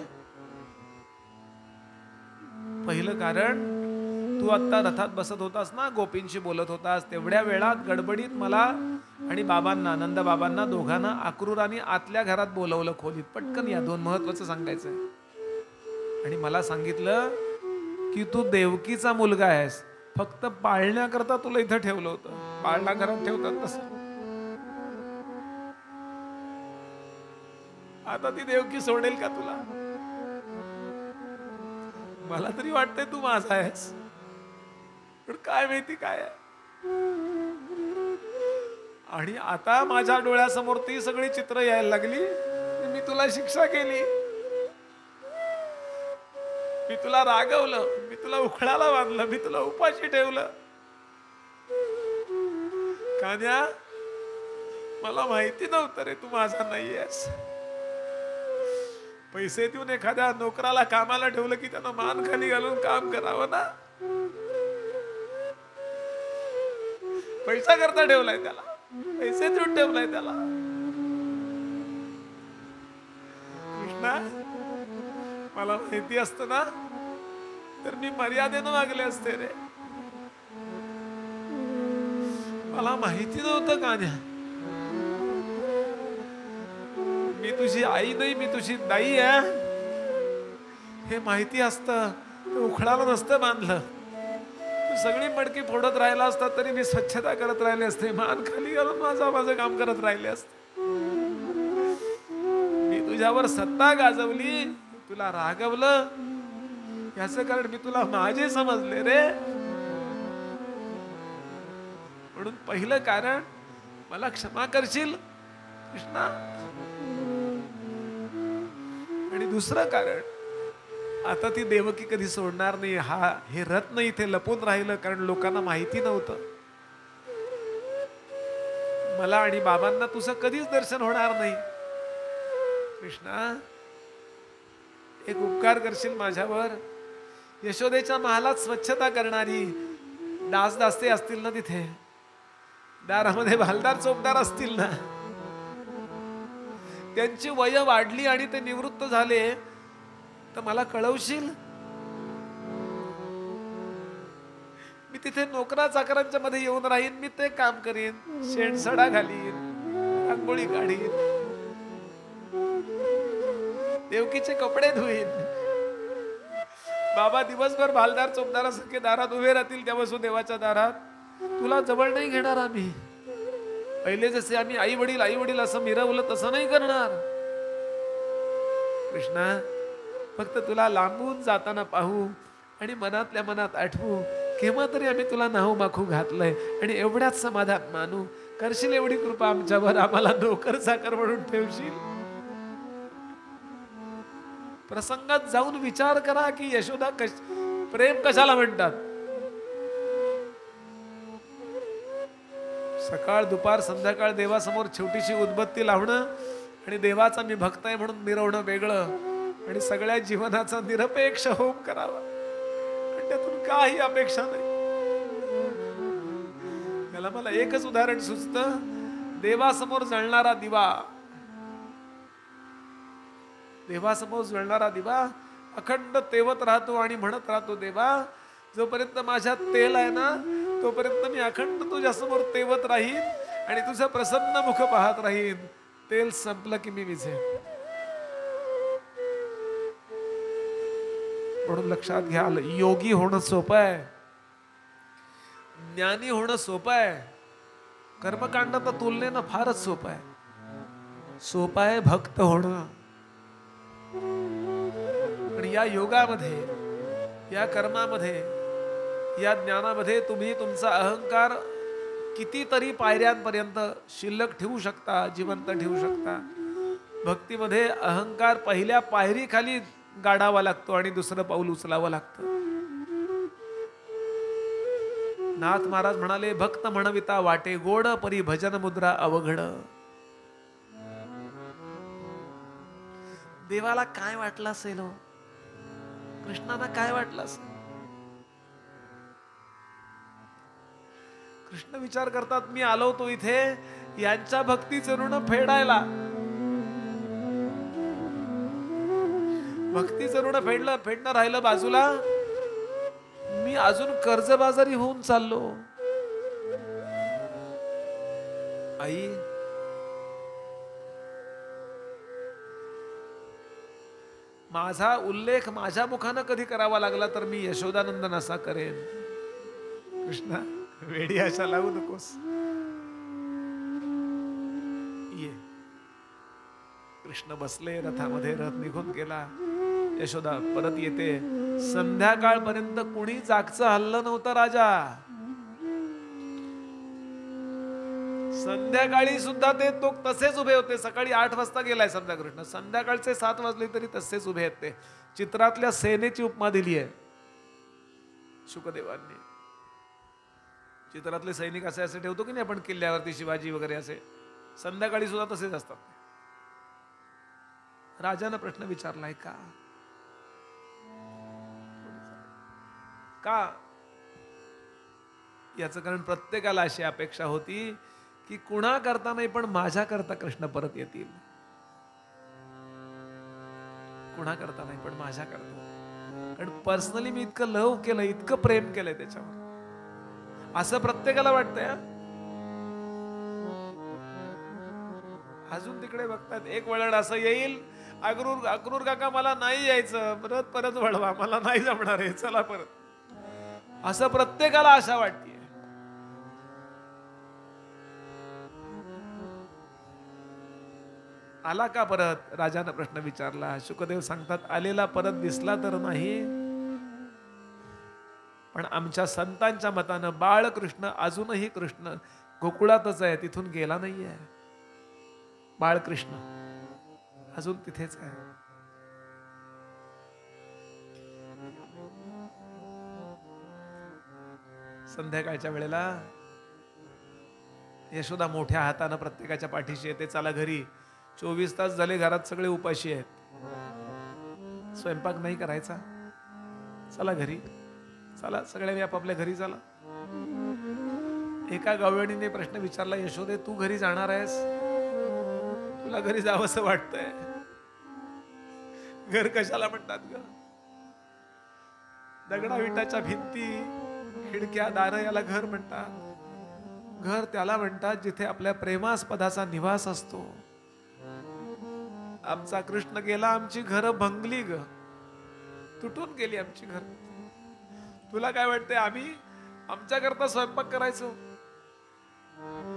पहिलं कारण, तू आता रथात बसत होतास ना, गोपींशी बोलत होतास, तेवढ्या वेळात गडबडीत मला आणि बाबांना, नंद बाबांना दोघांना अक्रूराने आतल्या घरात बोलवलं खोलीत. पटकन या, 2 महत्वाचं सांगायचंय. आणि मला सांगितलं की तू देवकीचा मुलगा आहेस, फक्त पाळण्याकरता तुला इथं ठेवलं होतं. पाळणा घरात ठेवतात तसं. आता ती देवकी सोडेल का तुला? मला तरी वाटतंय तू माझा आहेस, पण काय माहिती काय आहे. आणि आता माझ्या डोळ्यासमोर ती सगळी चित्र यायला लागली. मी तुला शिक्षा केली, मी तुला रागवलं, मी तुला उखळाला बांधलं, मी तुला उपाशी ठेवलं. कान्या, मला माहिती नव्हतं रे तू माझा नाहीयेस. पैसे देऊन एखाद्या नोकराला कामाला ठेवलं की त्यानं मान खाली घालून काम करावं ना. पैसा करता ठेवलाय त्याला, पैसे देऊन ठेवलाय त्याला. कृष्णा, मला माहिती असतं ना तर मी मर्यादेनं वागले असते रे. मला माहिती नव्हतं कान्या, मी तुझी आई नाही, मी तुझी दाई आहे. हे माहिती असतं तर उखळाला नसतं बांधलं. तू सगळी मडकी फोडत राहिला असता तरी मी स्वच्छता करत राहिले असते, मान खाली घालून माझं काम करत राहिले असते. मी तुझ्यावर सत्ता गाजवली, तुला रागवलं, याचं कारण मी तुला माझे समजले रे. म्हणून पहिलं कारण, मला क्षमा करशील कृष्णा. आणि दुसरं कारण, आता ती देवकी कधी सोडणार नाही. हे रत्न इथे लपून राहिलं कारण लोकांना माहिती नव्हतं. मला आणि बाबांना तुझं कधीच दर्शन होणार नाही. कृष्णा, एक उपकार करशील माझ्यावर? यशोदेच्या महालात स्वच्छता करणारी दासदास्ते असतील ना तिथे, दारामध्ये भालदार चोपदार असतील ना, त्यांची वय वाढली आणि ते निवृत्त झाले तर मला कळवशील? मी तिथे नोकरा चाकरांच्या मध्ये येऊन राहीन, मी ते काम करीन, शेणसडा घालीन, रांगोळी काढीन, देवकीचे कपडे धुईन. बाबा दिवसभर भालदार चोपदारासारखे दारात उभे राहतील त्या वसुदेवाच्या दारात, तुला जवळ नाही घेणार आम्ही. पहिले जसे आम्ही आई वडील असं मिरवलं तसं नाही करणार. कृष्णा, फक्त तुला लांबून जाताना पाहू आणि मनातल्या मनात आठवू, केव्हा तरी आम्ही तुला नाहू माखू घातलंय आणि एवढ्याच समाधान मानू. करशील एवढी कृपा आमच्यावर, आम्हाला नोकर चाकर म्हणून ठेवशील. प्रसंगात जाऊन विचार करा की यशोदा प्रेम कशाला म्हणतात. सकाळ दुपार संध्याकाळ देवासमोर छोटीशी उदबत्ती लावणं आणि देवाचा मी भक्त आहे म्हणून मिरवणं वेगळं, आणि सगळ्या जीवनाचा निरपेक्ष होम करावा आणि त्यातून काही अपेक्षा नाही. त्याला मला एकच उदाहरण सुचतं. देवासमोर जळणारा दिवा, देवासमोर जळणारा दिवा अखंड तेवत राहतो आणि म्हणत राहतो, देवा जोपर्यंत माझ्यात तेल आहे ना तोपर्यंत मी अखंड तुझ्या समोर तेवत राहीन आणि तुझं प्रसन्न मुख पाहत राहीन. तेल संपलं की मी विझेन. म्हणून लक्षात घ्या, योगी होणं सोपं आहे, ज्ञानी होणं सोपं आहे. कर्मकांड तर तुलनेनं फारच सोपं आहे. सोपं आहे भक्त होणं. पण या योगामध्ये, या कर्मामध्ये, या ज्ञानामध्ये तुम्ही तुमचा अहंकार कितीतरी पायऱ्यांपर्यंत शिल्लक ठेवू शकता, जिवंत ठेवू शकता. भक्तीमध्ये अहंकार पहिल्या पायरी खाली गाडावा लागतो आणि दुसरं पाऊल उचलावं लागतं. नाथ महाराज म्हणाले, भक्त म्हणविता वाटे गोड, परी भजन मुद्रा अवघड. देवाला काय वाटलं असेल हो? कृष्णाला काय वाटलं असेल? कृष्ण विचार करतात, मी आलो तो इथे यांच्या भक्तीचे ऋण फेडायला. भक्तीचं ऋण फेडणं राहिलं बाजूला, मी अजून कर्जबाजारी होऊन चाललो. आई, माझा उल्लेख माझ्या मुखानं कधी करावा लागला तर मी यशोदानंदन असा करेन. कृष्णा, वेडी आशा लावू नकोस. ये. कृष्ण बसले रथामध्ये, रथ निघून गेला. यशोदा परत येते. संध्याकाळपर्यंत कुणी जागचं हल्लं नव्हतं राजा. संध्याकाळी सुद्धा ते तो तसेच उभे होते. सकाळी 8 वाजता गेलाय समजा कृष्ण, संध्याकाळचे 7 वाजले तरी तसेच उभे आहेत ते. चित्रातल्या सेनेची उपमा दिली आहे शुकदेवांनी. चित्रातले सैनिक असे असे ठेवतो की नाही आपण किल्ल्यावरती, शिवाजी वगैरे असे, संध्याकाळी सुद्धा तसेच असतात. राजानं प्रश्न विचारलाय, का का याचं कारण प्रत्येकाला अशी अपेक्षा होती की कुणा करता नाही पण माझ्या करता कृष्ण परत येतील. कुणा करता नाही पण माझ्या करता. कारण पर्सनली मी इतकं लव केलं, इतकं प्रेम केलंय त्याच्यावर, असं प्रत्येकाला वाटतंय. अजून तिकडे बघतात एक वळण असं येईल, अक्रूर काका मला नाही यायचं, परत वळवा, मला नाही जमणार आहे, चला परत. असं प्रत्येकाला आशा वाटते. आला का परत? राजानं प्रश्न विचारला. शुकदेव सांगतात, आलेला परत दिसला तर नाही, पण आमच्या संतांच्या मतानं बाळकृष्ण अजूनही कृष्ण गोकुळातच आहे, तिथून गेला नाहीये. बाळकृष्ण अजून तिथेच आहे. संध्याकाळच्या वेळेला यशोदा मोठ्या हातानं प्रत्येकाच्या पाठीशी येते. चला घरी, 24 तास झाले घरात सगळे उपाशी आहेत, स्वयंपाक नाही करायचा, चला घरी, चला सगळ्यांनी आपापल्या घरी चला. एका गवळणीने प्रश्न विचारला, यशोदे तू घरी जाणार आहेस? तुला घरी जावंसं वाटतंय? घर कशाला म्हणतात ग? दगडा विटाच्या भिंती, खिडक्या, दारं याला घर म्हणतात. घर त्याला म्हणतात जिथे आपल्या प्रेमास्पदाचा निवास असतो. आमचा कृष्ण गेला, आमची घरं भंगली ग, तुटून गेली आमची घर. तुला काय वाटतंय आम्ही आमच्याकरता स्वयंपाक करायचो.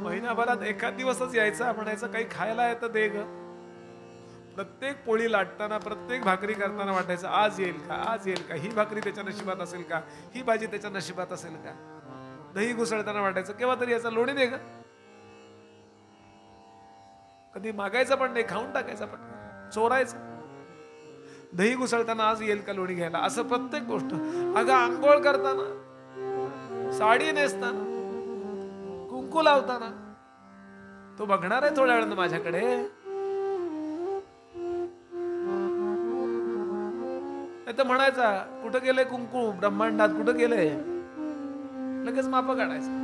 महिनाभरात एखाद दिवसच यायचा, म्हणायचं काही खायला येतं दे ग. प्रत्येक पोळी लाटताना, प्रत्येक भाकरी करताना वाटायचं आज येईल का, आज येईल का, ही भाकरी त्याच्या नशिबात असेल का, ही भाजी त्याच्या नशिबात असेल का. दही घुसळताना वाटायचं केव्हा तरी याचा लोणी दे ग. कधी मागायचं पण नाही, खाऊन टाकायचं पण, चोरायचं. दही घुसळताना आज येईल का लोणी घ्यायला, असं प्रत्येक गोष्ट. अगं आंघोळ करताना, साडी नेसताना, कुंकू लावताना, तो बघणार आहे थोड्या वेळानं माझ्याकडे. नाही तर म्हणायचा कुठं गेलंय कुंकू ब्रह्मांडात, कुठं गेलंय, लगेच माप काढायचं.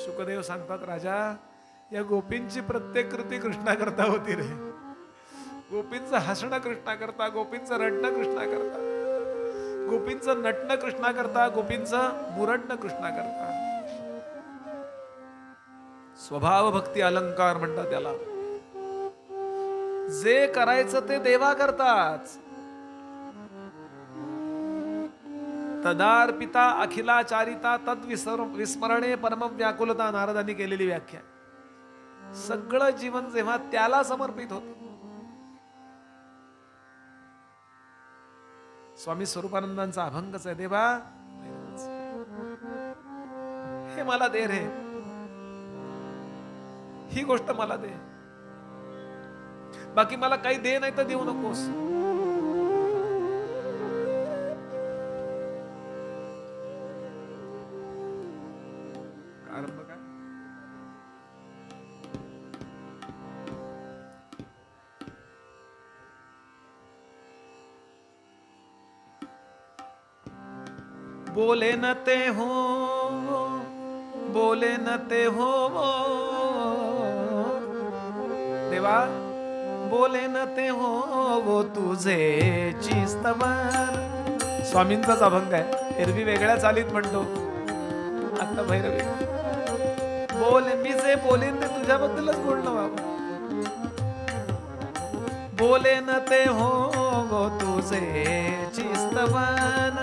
शुकदेव सांगतात, राजा या गोपींची प्रत्येक कृती कृष्णा करता होती रे. गोपींचं हसणं कृष्णा करता, गोपींचं रडणं कृष्णा करता, गोपींचं नटणं कृष्णा करता, गोपींचं मुरडणं कृष्णा करता. स्वभाव भक्ती अलंकार म्हणतात त्याला. जे करायचं ते देवा करताच. तदार्पिता अखिलाचारिता तद विस्मरणे परम व्याकुलता, नारदांनी केलेली व्याख्या. सगळं जीवन जेव्हा त्याला समर्पित होत. स्वामी स्वरूपानंदांचा अभंगच आहे, देवा हे मला दे रे, ही गोष्ट मला दे, बाकी मला काही दे नाही तर देऊ नकोस. आरंभ काय बोले न ते हो, बोले न ते हो देवा, बोले न ते हो वो तुझे चिस्तवन. स्वामींचाच अभंग आहे, एरवी वेगळ्या चालीत म्हणतो, आता भैरवी. बोले मी जे बोलेन ते तुझ्याबद्दलच बोलणं बाबा. बोले न ते हो वो तुझे चिस्तवन,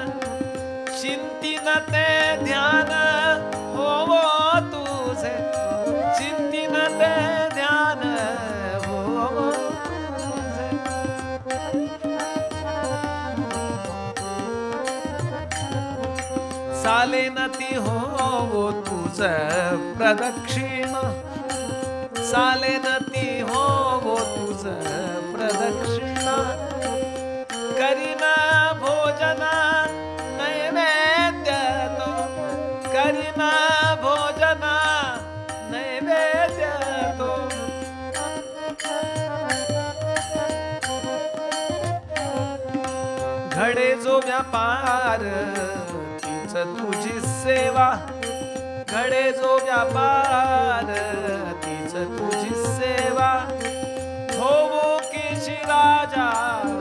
चिंतिन ते ध्यान हो वो तुझे, चिंतिन ते ध्यान हो वो तुझे. चाले न ती हो वो तुझ प्रदक्षिण, चाले न ती हो वो तुझ प्रदक्षिण. करीना भोजना नैवेद्य तो, करीना भोजना नैवेद्य तो. घडे जो व्यापार तीच तुझी सेवा, घडे जो व्यापार तीच तुझी सेवा. होवो केशी राजा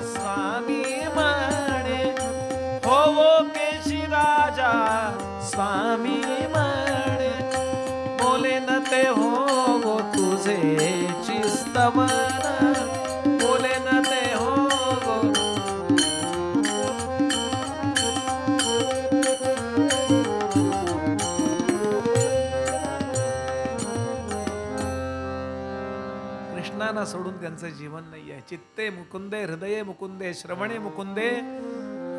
स्वामी म्हणे, होवो केशी राजा स्वामी म्हणे. बोले न ते हो तुझे चिस्तवन, बोले न ते हो. कृष्णाला सोडून त्यांचं जीवन नाही आहे. चित्ते मुकुंदे, हृदये मुकुंदे, श्रवणे मुकुंदे,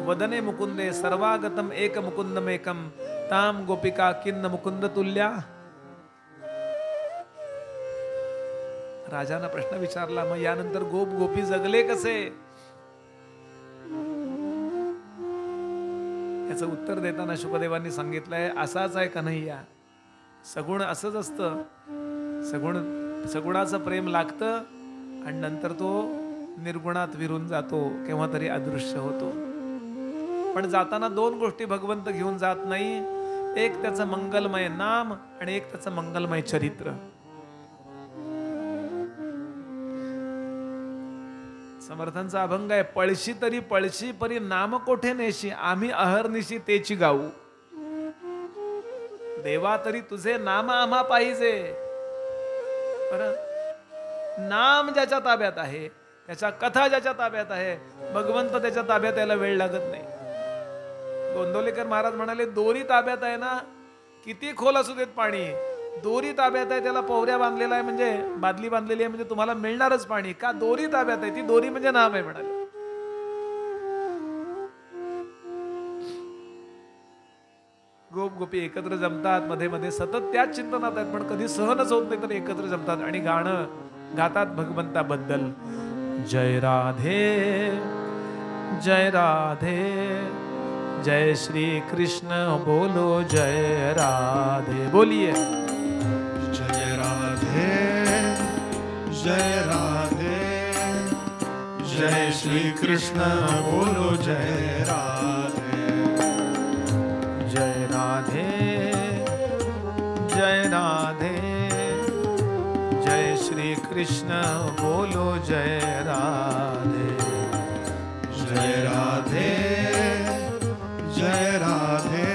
वदने मुकुंदे, सर्वागतम एक मुकुंदमेकम, ताम गोपिका किन्न मुकुंद तुल्या. राजानं प्रश्न विचारला, मग यानंतर गोप गोपी जगले कसे? याचं उत्तर देताना शुकदेवांनी सांगितलंय, असाच आहे कन्हैया. सगुण असंच असतं. सगुणाचं प्रेम लागतं आणि नंतर तो निर्गुणात विरून जातो, केव्हा तरी अदृश्य होतो. पण जाताना दोन गोष्टी भगवंत घेऊन जात नाही. एक त्याचं मंगलमय नाम आणि एक त्याचं मंगलमय चरित्र. समर्थांचा अभंग आहे, पळशी तरी पळशी परी नाम कोठे नेशी, आम्ही अहर्निशी तेची गाऊ. देवा तरी तुझे नाम आम्हा पाहिजे. नाम ज्याच्या ताब्यात आहे याच्या कथा ज्याच्या ताब्यात आहे, भगवंत त्याच्या ताब्यात यायला वेळ लागत नाही. गोंदवलेकर महाराज म्हणाले, दोरी ताब्यात आहे ना, किती खोल असू देत पाणी, दोरी ताब्यात आहे, त्याला पवऱ्या बांधलेला आहे, म्हणजे बादली बांधलेली आहे, म्हणजे तुम्हाला मिळणारच पाणी. का? दोरी ताब्यात आहे. ती दोरी म्हणजे नाम आहे म्हणाले. गोप गोपी एकत्र जमतात, मध्ये मध्ये सतत त्याच चिंतनात आहेत, पण कधी सहनच होत नाही तर एकत्र जमतात आणि गाणं गातात भगवंताबद्दल. जय राधे जय राधे जय श्री कृष्ण बोलो जय राधे. बोलिए जय राधे जय राधे जय श्री कृष्ण बोलो जय राधे. जय राधे जय राधे जय श्री कृष्ण बोलो जय राधे. जय राधे जय राधे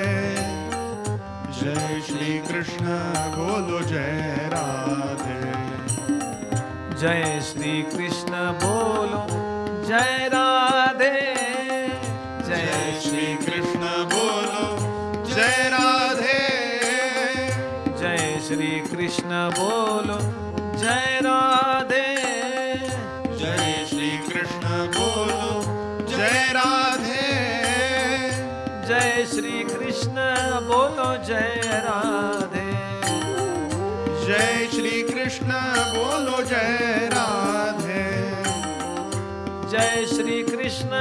जय श्री कृष्ण बोलो जय राधे. जय श्री कृष्ण बोलो जय राधे. जय श्री कृष्ण बोलो जय राधे. जय श्री कृष्ण बोलो जय राधे. जय श्री कृष्ण बोलो जय राधे. जय श्री कृष्ण बोलो जय राधे. जय श्री कृष्ण बोलो जय राधे. जय श्री कृष्ण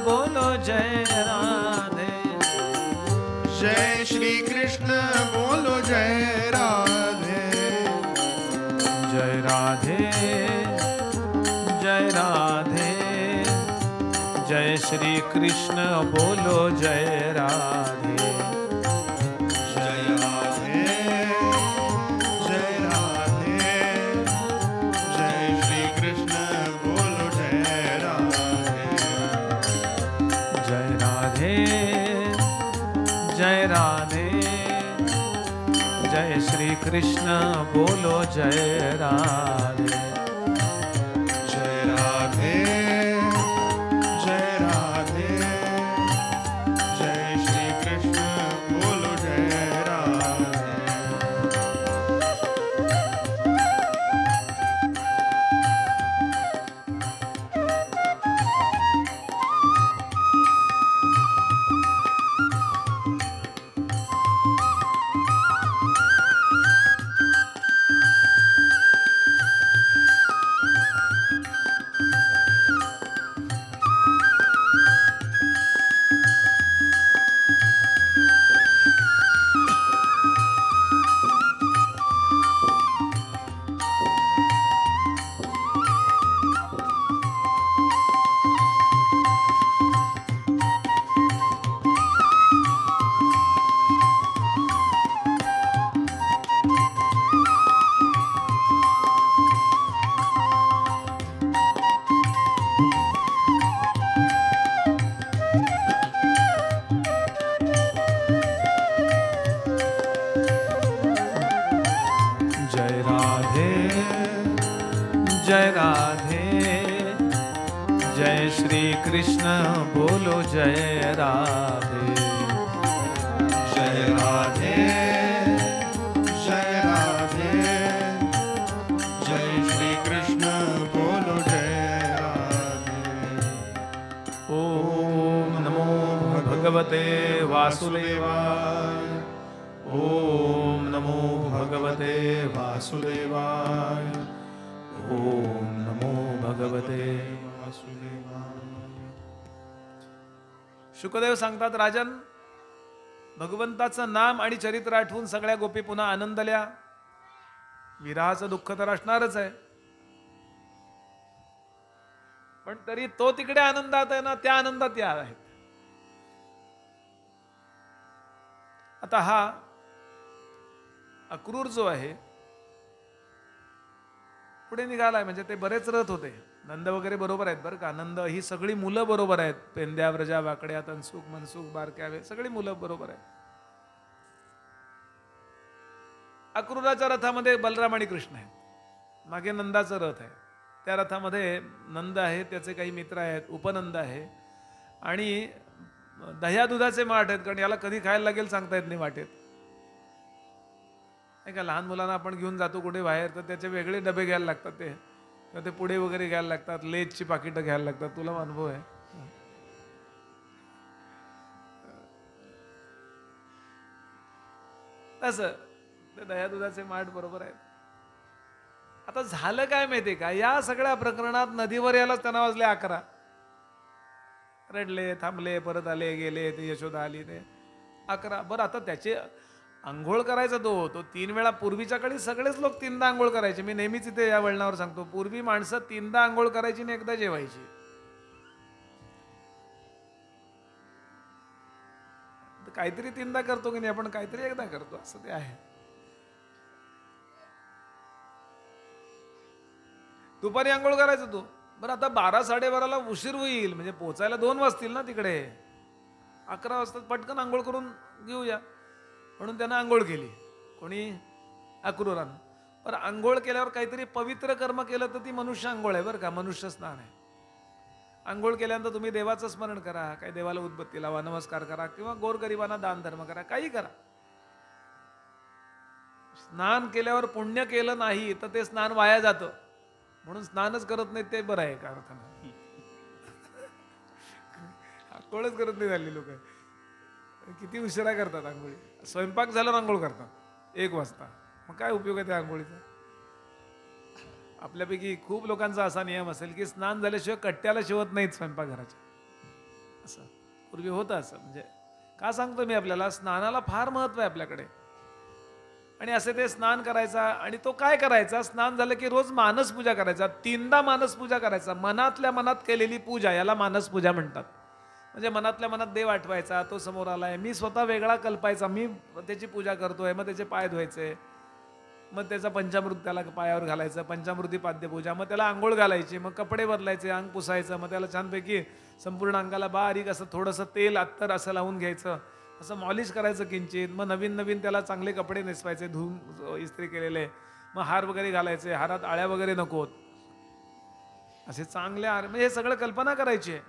बोलो जय राधे. जय श्री कृष्ण बोलो जय राधे. जय राधे जय राधे जय श्री कृष्ण बोलो जय राधे. जय राधे जय राधे जय श्री कृष्ण बोलो जय राधे. जय राधे जय राधे जय श्री कृष्ण बोलो जय राधे. जय राधे जय राधे जय श्री कृष्ण बोलो जय राधे. जय राधे जय राधे जय श्री कृष्ण बोलो जय राधे. जय राधे जय राधे जय श्री कृष्ण बोलो जय राधे. ओम नमो भगवते वासुदेवाय. ओम नमो भगवते वासुदेवाय. ओम नमो भगवते वासुदेवाय. शुकदेव सांगतात, राजन, भगवंताचं नाम आणि चरित्र आठवून सगळ्या गोपी पुन्हा आनंदल्या. विरहाचं दुःख तर असणारच आहे, पण तरी तो तिकडे आनंदात आहे ना, त्या आनंदात या आहेत. आता हा अक्रूर जो आहे पुढे निघालाय, म्हणजे ते बरेच रथ होते. नंद वगैरे बरोबर आहेत बरं का. नंद ही सगळी मुलं बरोबर आहेत. पेंद्या, व्रजा, वाकड्या, तनसुख, मनसुख, बारक्यावे सगळी मुलं बरोबर आहेत. अक्रूराच्या रथामध्ये बलराम आणि कृष्ण आहेत, मागे नंदाचा रथ आहे. त्या रथामध्ये नंद आहे, त्याचे काही मित्र आहेत, उपनंद आहे आणि दह्या दुधाचे माठ आहेत, कारण याला कधी खायला लागेल सांगता येत नाही वाटेत. नाही का, लहान मुलांना आपण घेऊन जातो कुठे बाहेर तर त्याचे वेगळे डबे घ्यायला लागतात, ते किंवा ते पुढे वगैरे घ्यायला लागतात, लेजची पाकिटं घ्यायला लागतात. तुला अनुभव आहे. तसं ते दह्या दुधाचे माठ बरोबर आहेत. आता झालं काय माहितीये का, या सगळ्या प्रकरणात नदीवर यायलाच त्यांना वाजले 11. रडले, थांबले, परत आले, गेले, ते यशोदा आली, ते 11. बरं, आता त्याचे आंघोळ करायचा तो 3 वेळा. पूर्वीच्या काळी सगळेच लोक 3दा आंघोळ करायचे. मी नेहमीच इथे या वळणावर सांगतो, पूर्वी माणसं 3दा आंघोळ करायची आणि एकदा जेवायची. काहीतरी 3दा करतो की नाही आपण, काहीतरी एकदा करतो, असं ते आहे. दुपारी आंघोळ करायचं तू. बरं, आता 12-12:30ला उशीर होईल, म्हणजे पोचायला 2 वाजतील ना तिकडे. 11 वाजता पटकन आंघोळ करून घेऊया म्हणून त्यानं आंघोळ केली. कोणी? अक्रूरानं. बरं, आंघोळ केल्यावर काहीतरी पवित्र कर्म केलं तर ती मनुष्य आंघोळ आहे बरं का, मनुष्य स्नान आहे. आंघोळ केल्यानंतर तुम्ही देवाचं स्मरण करा, काही देवाला उदबत्ती लावा, नमस्कार करा किंवा गोरगरिबांना दान धर्म करा, काही करा. स्नान केल्यावर पुण्य केलं नाही तर ते स्नान वाया जातं, म्हणून स्नानच करत नाही ते बरं आहे का अर्थानं. आंघोळच करत नाही झाली लोक, किती उशिरा करतात आंघोळी. स्वयंपाक झाल्यावर आंघोळ करतात 1 वाजता. मग काय उपयोग आहे त्या आंघोळीचा. आपल्यापैकी खूप लोकांचा असा नियम असेल की स्नान झाल्याशिवाय कट्ट्याला शिवत नाहीत स्वयंपाकघराच्या. असं पूर्वी होतं. असं म्हणजे का सांगतो मी, आपल्याला स्नानाला फार महत्व आहे आपल्याकडे. आणि असे ते स्नान करायचा. आणि तो काय करायचा, स्नान झालं की रोज मानसपूजा करायचा. 3दा मानसपूजा करायचा. मनातल्या मनात केलेली पूजा याला मानसपूजा म्हणतात. म्हणजे मनातल्या मनात देव आठवायचा, तो समोर आलाय, मी स्वतः वेगळा कल्पायचा, मी त्याची पूजा करतोय, मग त्याचे पाय धुवायचे, मग त्याचा पंचामृत त्याला पायावर घालायचं, पंचामृती पाद्यपूजा, मग त्याला आंघोळ घालायची, मग कपडे बदलायचे, अंग पुसायचं, मग त्याला छानपैकी संपूर्ण अंगाला बारीक असं थोडंसं तेल अत्तर असं लावून घ्यायचं, असं मॉलिश करायचं किंचित. मग नवीन नवीन त्याला चांगले कपडे नेसवायचे, धुवून इस्त्री केलेले. मग हार वगैरे घालायचे, हारात आळ्या वगैरे नकोत, असे चांगले हार, म्हणजे हे सगळं कल्पना करायची.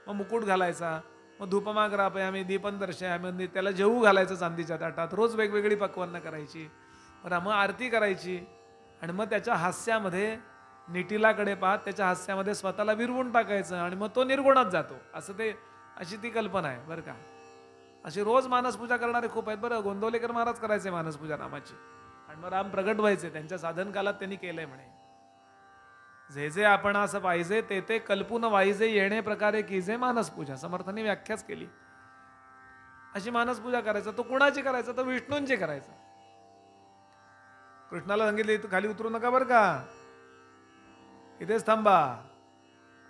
मग मुकुट घालायचा, मग धूपमाग्रापयामी दीपन दर्शयामी, त्याला जेवू घालायचं चांदीच्या ताटात. रोज वेगवेगळी पक्वान्न करायची. बरं, मग आरती करायची. आणि मग त्याच्या हास्यामध्ये निटिलाकडे पाहत त्याच्या हास्यामध्ये स्वतःला विरवून टाकायचं आणि मग तो निर्गुणात जातो. असं ते, अशी ती कल्पना आहे बरं का. अशी रोज मानसपूजा करणारे खूप आहेत बरं. गोंदवलेकर महाराज करायचे मानसपूजा नामाची. आणि मग राम प्रगट व्हायचे, त्यांच्या साधन कालात त्यांनी केलंय म्हणे. जे जे आपण असं पाहिजे ते ते कल्पून वाईजे, येणे प्रकारे कीजे मानसपूजा. समर्थांनी व्याख्याच केली. अशी मानसपूजा करायचा. तो कुणाची करायचा, तर विष्णूंची करायचा. कृष्णाला सांगितले इथं खाली उतरू नका बरं का, इथेच थांबा,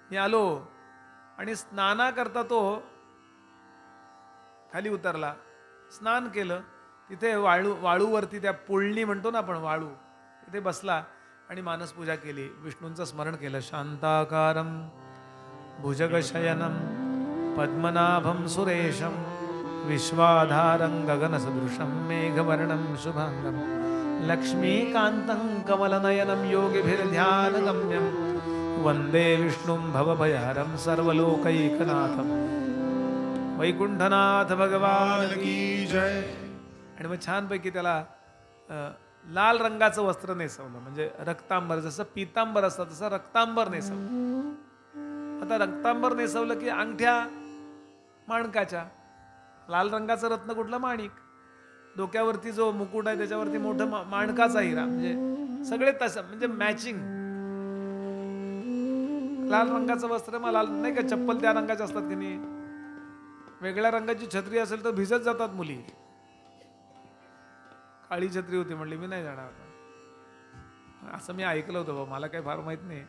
मी आलो. आणि स्नाना करता तो खाली उतरला, स्नान केलं. तिथे वाळूवरती, त्या पुळणी म्हणतो ना आपण, वाळू, तिथे बसला आणि मानसपूजा केली. विष्णूंचं स्मरण केलं. शांताकारं भुजगशयनं पद्मनाभं सुरेशं विश्वाधारं गगनसदृशं मेघवर्णं शुभांगं लक्ष्मीकान्तं कमलनयनं योगिभिर्ध्यानगम्यं वन्दे विष्णुं भवभयहरं सर्वलोकैकनाथं. वैकुंठनाथ भगवान की जय. आणि मग छानपैकी त्याला लाल रंगाचं वस्त्र नेसवलं, म्हणजे रक्तांबर. जसं पितांबर असतं तसं रक्तांबर नेसवलं. आता रक्तांबर नेसवलं की अंगठ्या माणकाच्या, लाल रंगाचं रत्न कुठलं, माणिक. डोक्यावरती जो मुकुट आहे त्याच्यावरती मोठं माणकाचा हिरा, म्हणजे सगळे तसं, म्हणजे मॅचिंग. लाल रंगाचं वस्त्र, मग लाल नाही का चप्पल त्या रंगाचे असतात की नाही. वेगळ्या रंगाची छत्री असेल तर भिजत जातात मुली. काळी छत्री होती म्हणली, मी नाही जाणार, असं मी ऐकलं होतं बाबा, मला काही फार माहित नाही.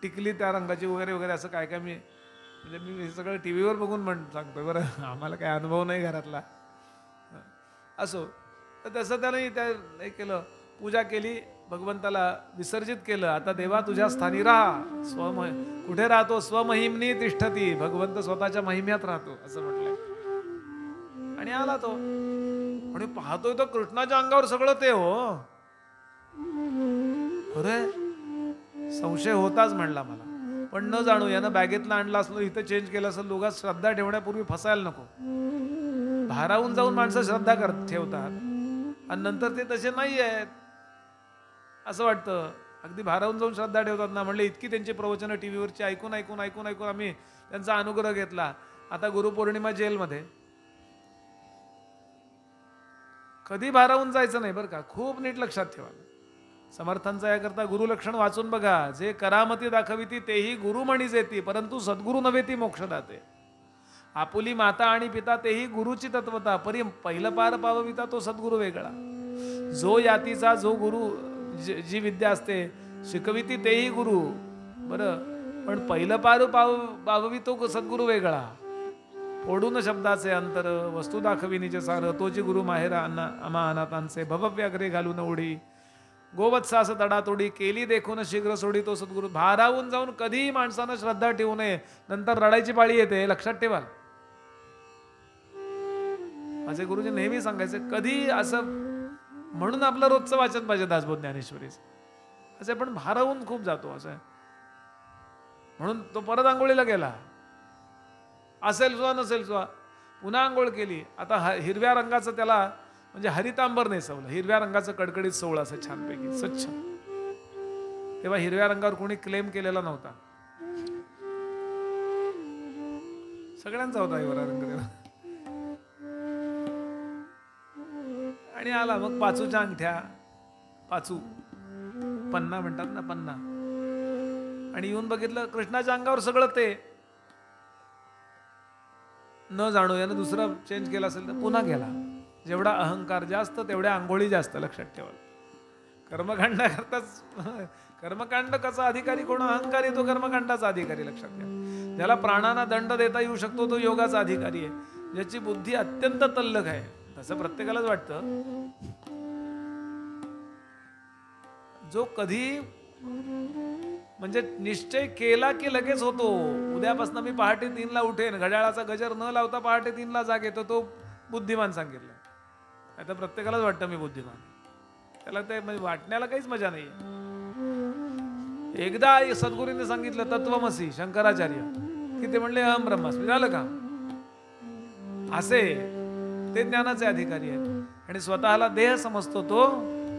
टिकली त्या रंगाची वगैरे वगैरे, असं काय काय मी, म्हणजे मी हे सगळं टीव्हीवर बघून सांगतोय बरं, आम्हाला काही अनुभव नाही घरातला. असो, तर तसं त्याने हे केलं, पूजा केली, भगवंताला विसर्जित केलं. आता देवा तुझ्या स्थानी राहा, कुठे राहतो, स्वमहिमनी तिष्ठती, भगवंत स्वतःच्या महिम्यात राहतो असं म्हटलंय. आणि आला तो, आणि पाहतोय तो कृष्णाच्या अंगावर सगळं ते हो, खरंय, संशय होताच म्हणला मला. पण न जाणू यानं बॅगेतला आणला असलो, इथं चेंज केलं असं, लोकात श्रद्धा ठेवण्यापूर्वी फसायला नको. भारावून जाऊन माणसं श्रद्धा ठेवतात आणि नंतर ते तसे नाही आहेत असं वाटतं. अगदी भारावून जाऊन श्रद्धा ठेवतात ना. म्हणले इतकी त्यांची प्रवचनं टीव्हीवरची ऐकून ऐकून ऐकून ऐकून आम्ही त्यांचा अनुग्रह घेतला. आता गुरुपौर्णिमा जेलमध्ये. कधी भारावून जायचं नाही बरं का, खूप नीट लक्षात ठेवा. समर्थांचा याकरता गुरुलक्षण वाचून बघा. जे करामती दाखविती तेही गुरुमणीच येती, परंतु सद्गुरु नव्हे ती मोक्षदाते. आपुली माता आणि पिता तेही गुरुची तत्वता, परी पहिलं पार पावविता तो सद्गुरु वेगळा. जो यातीचा जो गुरु जी विद्या असते शिकविती तेही गुरु बरं, पण पहिलं पार पाववी तो सद्गुरु वेगळा. फोडून शब्दाचे अंतर वस्तू दाखविनीचे सार, तोची गुरु माहेरा आम्हा अनाथांचे. भवव्याग्रे घालून उडी गोवत्सास तडातोडी केली देखून शीघ्र सोडी तो सद्गुरु. भारावून जाऊन कधीही माणसानं श्रद्धा ठेवू नये, नंतर रडायची पाळी येते, लक्षात ठेवाल. माझे गुरुजी नेहमी सांगायचे कधी असं, म्हणून आपलं रोजचं वाचन पाहिजे दासबोध ज्ञानेश्वरीचं. असे पण भारावून खूप जातो असं, म्हणून तो परत आंघोळीला गेला. असेल सुद्धा नसेल सुद्धा पुन्हा आंघोळ केली. आता हिरव्या रंगाचं त्याला म्हणजे हरितांबर नेसवलं, हिरव्या रंगाचं कडकडीत सोळ असं छानपैकी स्वच्छ. तेव्हा हिरव्या रंगावर कोणी क्लेम केलेला नव्हता, सगळ्यांचा होता हिरवा रंग तेव्हा. आणि आला मग पाचूच्या अंगठ्या, पाचू पन्ना म्हणतात ना, पन्ना. आणि येऊन बघितलं कृष्णाच्या अंगावर सगळं ते. न जाणू यानं दुसरा चेंज केला असेल तर पुन्हा गेला. जेवढा अहंकार जास्त तेवढ्या आंघोळी जास्त, लक्षात ठेवा. कर्मकांडाकरताच, कर्मकांड कसा अधिकारी कोण, अहंकारी तो कर्मकांडाचा अधिकारी, लक्षात ठेवा. ज्याला प्राणांना दंड देता येऊ शकतो तो योगाचा अधिकारी आहे. ज्याची बुद्धी अत्यंत तल्लख आहे, तसं प्रत्येकालाच वाटतं. जो कधी म्हणजे निश्चय केला की लगेच होतो. उद्यापासून मी पहाटे 3ला उठेन, घड्याळाचा गजर न लावता पहाटे 3ला जाग येतो, तो बुद्धिमान सांगितलं. आता प्रत्येकालाच वाटतं मी बुद्धिमान, त्याला ते म्हणजे वाटण्याला काहीच मजा नाही. एकदा सद्गुरूंनी सांगितलं तत्वमसी शंकराचार्य, की ते म्हणले अहम ब्रह्मास्मी, झालं का. असे ते ज्ञानाचे अधिकारी आहेत. आणि स्वतःला देह समजतो तो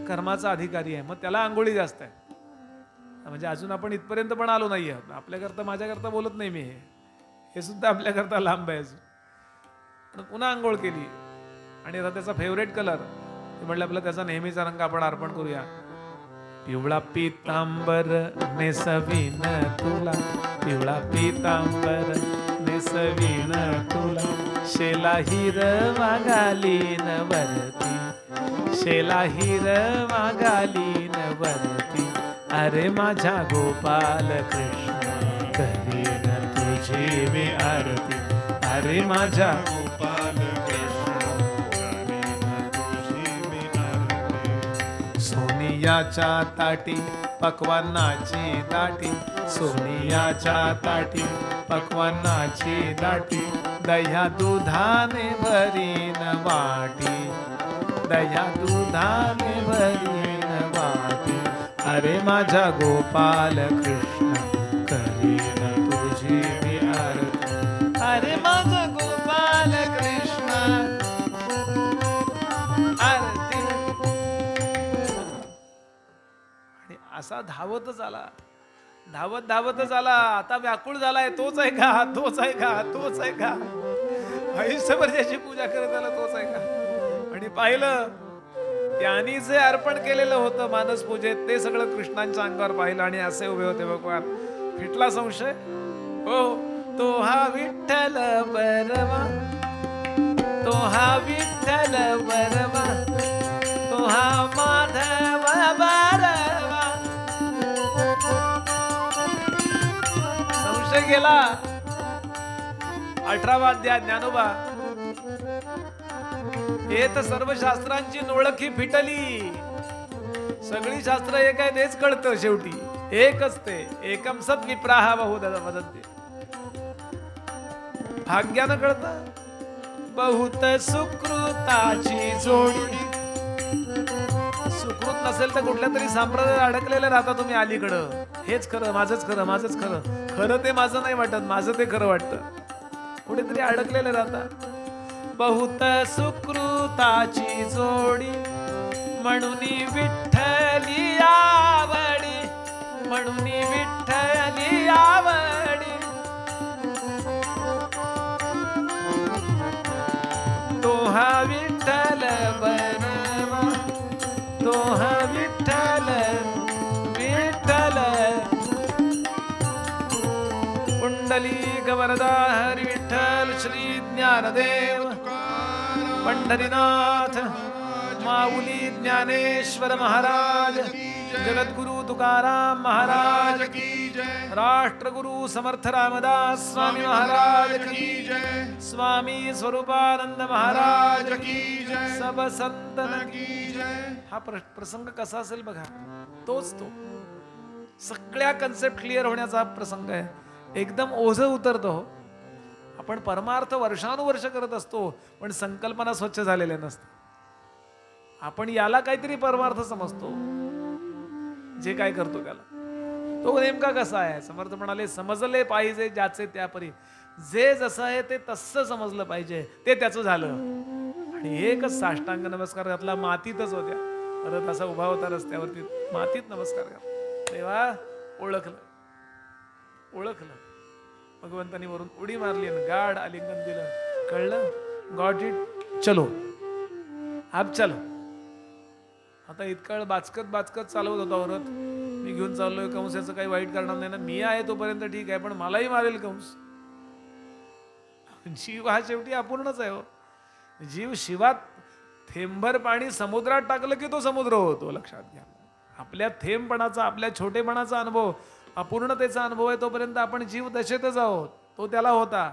कर्माचा अधिकारी आहे. मग त्याला आंघोळी जास्त आहे. म्हणजे अजून आपण इथपर्यंत पण आलो नाही आहोत. आपल्याकरता माझ्याकरता बोलत नाही मी, हे सुद्धा आपल्याकरता लांब आहे. पण पुन्हा आंघोळ केली आणि आता त्याचा फेवरेट कलर ते म्हटलं आपला त्याचा नेहमीचा रंग आपण अर्पण करूया. पिवळा पितांबर नेसवीन तुला, पिवळा पितांबर नेसवीन तुला, शेला हिरवा घालीन वरती, शेला हिरवा घालीन वरती. अरे माझा गोपाल कृष्ण करीन तुझी मी आरती. अरे माझा गोपाल कृष्ण करीन तुझी मी आरती. सोनियाच्या ताटी पक्वान्नाची दाटी, सोनियाच्या ताटी पक्वान्नाची दाटी. दह्या दुधाने भरीन वाटी, दह्या दुधाने भरीन वाटी. अरे माझा गोपाल कृष्ण करीन तुझी मी आरती. अरे माझा गोपाल कृष्ण आरती. आणि असा धावतच आला, धावत धावतच आला. आता व्याकुळ झालाय, तोच आहे का, तोच आहे का, तोच आहे का. आयुष्यभर ज्याची पूजा करत आला तोच आहे का. आणि पाहिलं त्यांनी जे अर्पण केलेलं होतं मानस पूजेत ते सगळं कृष्णांच्या अंगावर पाहिलं. आणि असे उभे होते भगवान. फिटला संशय. हो, तो हा विठ्ठल बरवा, तो हा विठ्ठल बरवा, तो हा माधव बरवा. संशय गेला. 18वा अध्याय ज्ञानोबा. हे तर सर्व शास्त्रांची नोळखी फिटली. सगळी शास्त्र एक आहे तेच कळतं शेवटी. एकच ते एकम सत विप्राहा वदन्ति. भाग्यानं कळतं. बहुत सुकृताची जोडी, सुकृत नसेल तर कुठल्या तरी संप्रदायात अडकलेलं राहता तुम्ही अलीकडं. हेच खरं, माझंच खरं, माझंच खरं. खरं ते माझं नाही वाटत, माझं ते खरं वाटतं. कुठेतरी अडकलेलं राहता. बहुत सुकृताची जोडी म्हणून विठ्ठली आवडी, म्हणून विठ्ठली आवडी. तोहा विठ्ठल बनवा, तोहा विठ्ठल विठ्ठल. पुंडलिक वरदा हरी विठ्ठल श्री ज्ञानदेव पंढरीनाथ माऊली ज्ञानेश्वर महाराज, जगद्गुरु तुकाराम महाराज की जय, राष्ट्रगुरु समर्थ रामदास स्वामी महाराज की जय, स्वामी स्वरूपानंद महाराज की जय, सब संतन की जय. हा प्रसंग कसा असेल बघा, तोच तो. सगळ्या कन्सेप्ट क्लिअर होण्याचा हा प्रसंग आहे. एकदम ओझं उतरतो. आपण परमार्थ वर्षानुवर्ष करत असतो, पण संकल्पना स्वच्छ झालेल्या नसतात. आपण याला काहीतरी परमार्थ समजतो, जे काय करतो त्याला. तो नेमका कसा आहे? समर्थ म्हणाले, समजले पाहिजे ज्याचे त्यापरी. जे जसं आहे ते तसं समजलं पाहिजे, ते त्याचं झालं. आणि एकच साष्टांग नमस्कार घातला, मातीतच होत्या. परत असा उभा होता रस्त्यावरती, मातीत नमस्कार घातला. तेव्हा ओळखलं, ओळखलं. भगवंतानी वरून उडी मारली आणि गाढ आलिंगन दिलं. कळलं, गॉट इट, चलो आप चलो. आता इतका वेळ बाचकत बाचकत चालवत होता औरत. मी घेऊन चाललोय कंस, याचं काही वाईट करणार नाही ना, मी आहे तोपर्यंत ठीक आहे, पण मलाही मारेल कंस. जीव हा शेवटी अपूर्णच आहे हो. जीव शिवात थेंबर पाणी समुद्रात टाकलं की तो समुद्र होतो. लक्षात घ्या, आपल्या थेंबपणाचा, आपल्या छोटेपणाचा अनुभव, अपूर्णतेचा अनुभव आहे तोपर्यंत आपण जीव दशेतच आहोत. तो त्याला होता.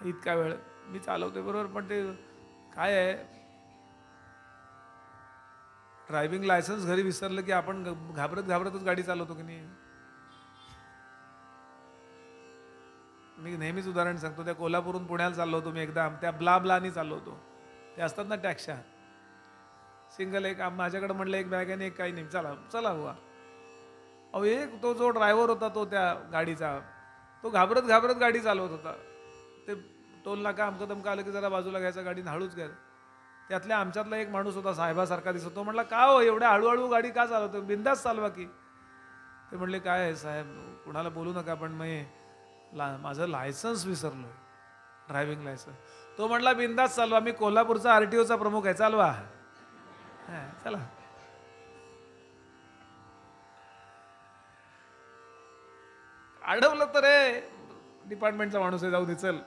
इतका वेळ मी चालवतोय बरोबर, पण ते काय आहे, ड्रायव्हिंग लायसन्स घरी विसरलं की आपण घाबरत घाबरतच गाडी चालवतो की नाही. मी नेहमीच उदाहरण सांगतो. त्या कोल्हापूरहून पुण्याला चाललो होतो मी एकदा. त्या ब्लानी चाललो होतो. ते असतात ना टॅक्स्या, सिंगल. एक माझ्याकडे म्हणलं एक बॅग आहे, एक काही नाही, चला चला बुवा. अहो, एक तो जो ड्रायव्हर होता तो त्या गाडीचा, तो घाबरत घाबरत गाडी चालवत होता. ते टोल नाका अमकं तमकं आलं की जरा बाजूला घ्यायचा, गाडीनं हळूच घ्यायचं. त्यातल्या आमच्यातला एक माणूस होता, साहेबासारखा दिसतो. तो म्हटला, का हो एवढ्या हळूहळू गाडी का चालवतो, बिंदास चालवा की. ते म्हणले, काय आहे साहेब, कुणाला बोलू नका, पण मी माझं लायसन्स विसरलोय, ड्रायव्हिंग लायसन्स. तो म्हटला, बिंदास चालवा, मी कोल्हापूरचा RTOचा प्रमुख आहे, चालवा. चला. अडवलं तर रे, डिपार्टमेंटचा माणूस आहे, जाऊ दे चल.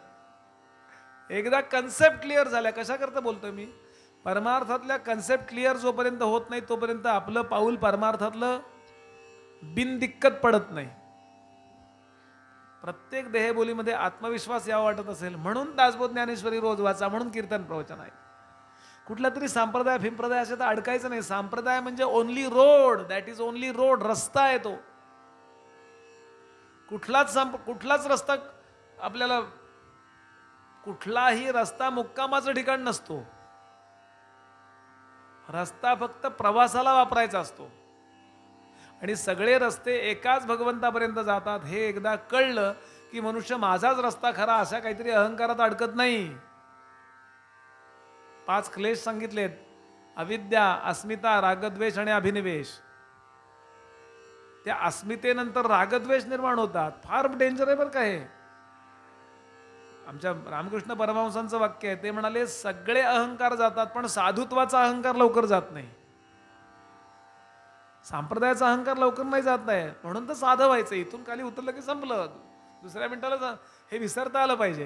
एकदा कन्सेप्ट क्लिअर झाल्या, कशा करता बोलतोय मी, परमार्थातल्या कन्सेप्ट क्लिअर जोपर्यंत होत नाही तोपर्यंत आपलं पाऊल परमार्थातलं बिनदिक्कत पडत नाही. प्रत्येक देहबोलीमध्ये आत्मविश्वास यावा वाटत असेल म्हणून दासबोध ज्ञानेश्वरी रोज वाचा, म्हणून कीर्तन प्रवचन आहे. कुठला तरी संप्रदाय फिंप्रदाय असे तर अडकायचं नाही. संप्रदाय म्हणजे only road, that is only road, रस्ता आहे तो. कुठलाच रस्ता आपल्याला, कुठलाही रस्ता मुक्कामाचं ठिकाण नसतो. रस्ता फक्त प्रवासाला वापरायचा असतो. आणि सगळे रस्ते एकाच भगवंतापर्यंत जातात. हे एकदा कळलं की मनुष्य माझाच रस्ता खरा अशा काहीतरी अहंकारात अडकत नाही. 5 क्लेश सांगितलेत: अविद्या, अस्मिता, रागद्वेष आणि अभिनिवेश. त्या अस्मितेनंतर रागद्वेष निर्माण होतात. फार डेंजर आहे बरं का हे. आमच्या रामकृष्ण परमहंसांचं वाक्य आहे, ते म्हणाले, सगळे अहंकार जातात पण साधुत्वाचा अहंकार लवकर जात नाही. संप्रदायाचा अहंकार लवकर नाही जात नाही. म्हणून तर साधं व्हायचं. इथून खाली उतरलं की संपलं. दुसऱ्या मिनिटाला हे विसरता आलं पाहिजे.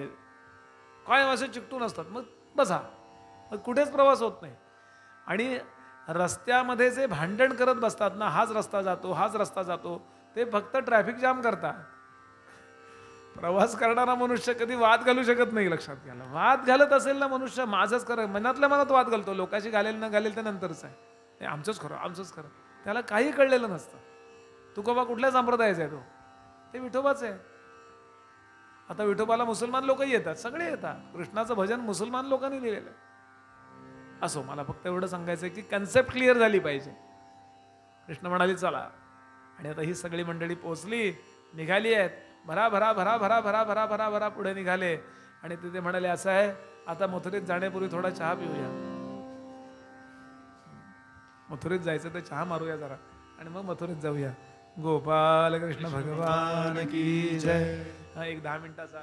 काय असे चिकटून असतात, मग बसा, मग कुठेच प्रवास होत नाही. आणि रस्त्यामध्ये जे भांडण करत बसतात ना, हाच रस्ता जातो, हाच रस्ता जातो, ते फक्त ट्रॅफिक जाम करतात. प्रवास करणारा मनुष्य कधी वाद घालू शकत नाही. लक्षात घ्या. वाद घालत असेल ना मनुष्य, माझंच खरं, मनातल्या मनात वाद घालतो. लोकांशी घालेल न घालेल ते नंतरच आहे. आमचंच खरं, आमचंच खरं. त्याला काही कळलेलं नसतं. तुकोबा कुठल्या संप्रदायाचा आहे तो? ते विठोबाच आहे. आता विठोबाला मुसलमान लोकही येतात, सगळे येतात. कृष्णाचं भजन मुसलमान लोकांनी लिहिलेलं आहे. असो, मला फक्त एवढं सांगायचं आहे की कन्सेप्ट क्लिअर झाली पाहिजे. कृष्ण म्हणाले चला. आणि आता ही सगळी मंडळी पोचली, निघाली आहेत, भरा भरा भरा भरा भरा भरा भरा भरा पुढे निघाले. आणि तिथे म्हणाले असं आहे, आता मथुरेत जाण्यापूर्वी थोडा चहा पिऊया. मथुरेत जायचं तर चहा मारूया जरा आणि मग मथुरेत जाऊया. गोपाल कृष्ण भगवान की जय. हा, एक 10 मिनिटाचा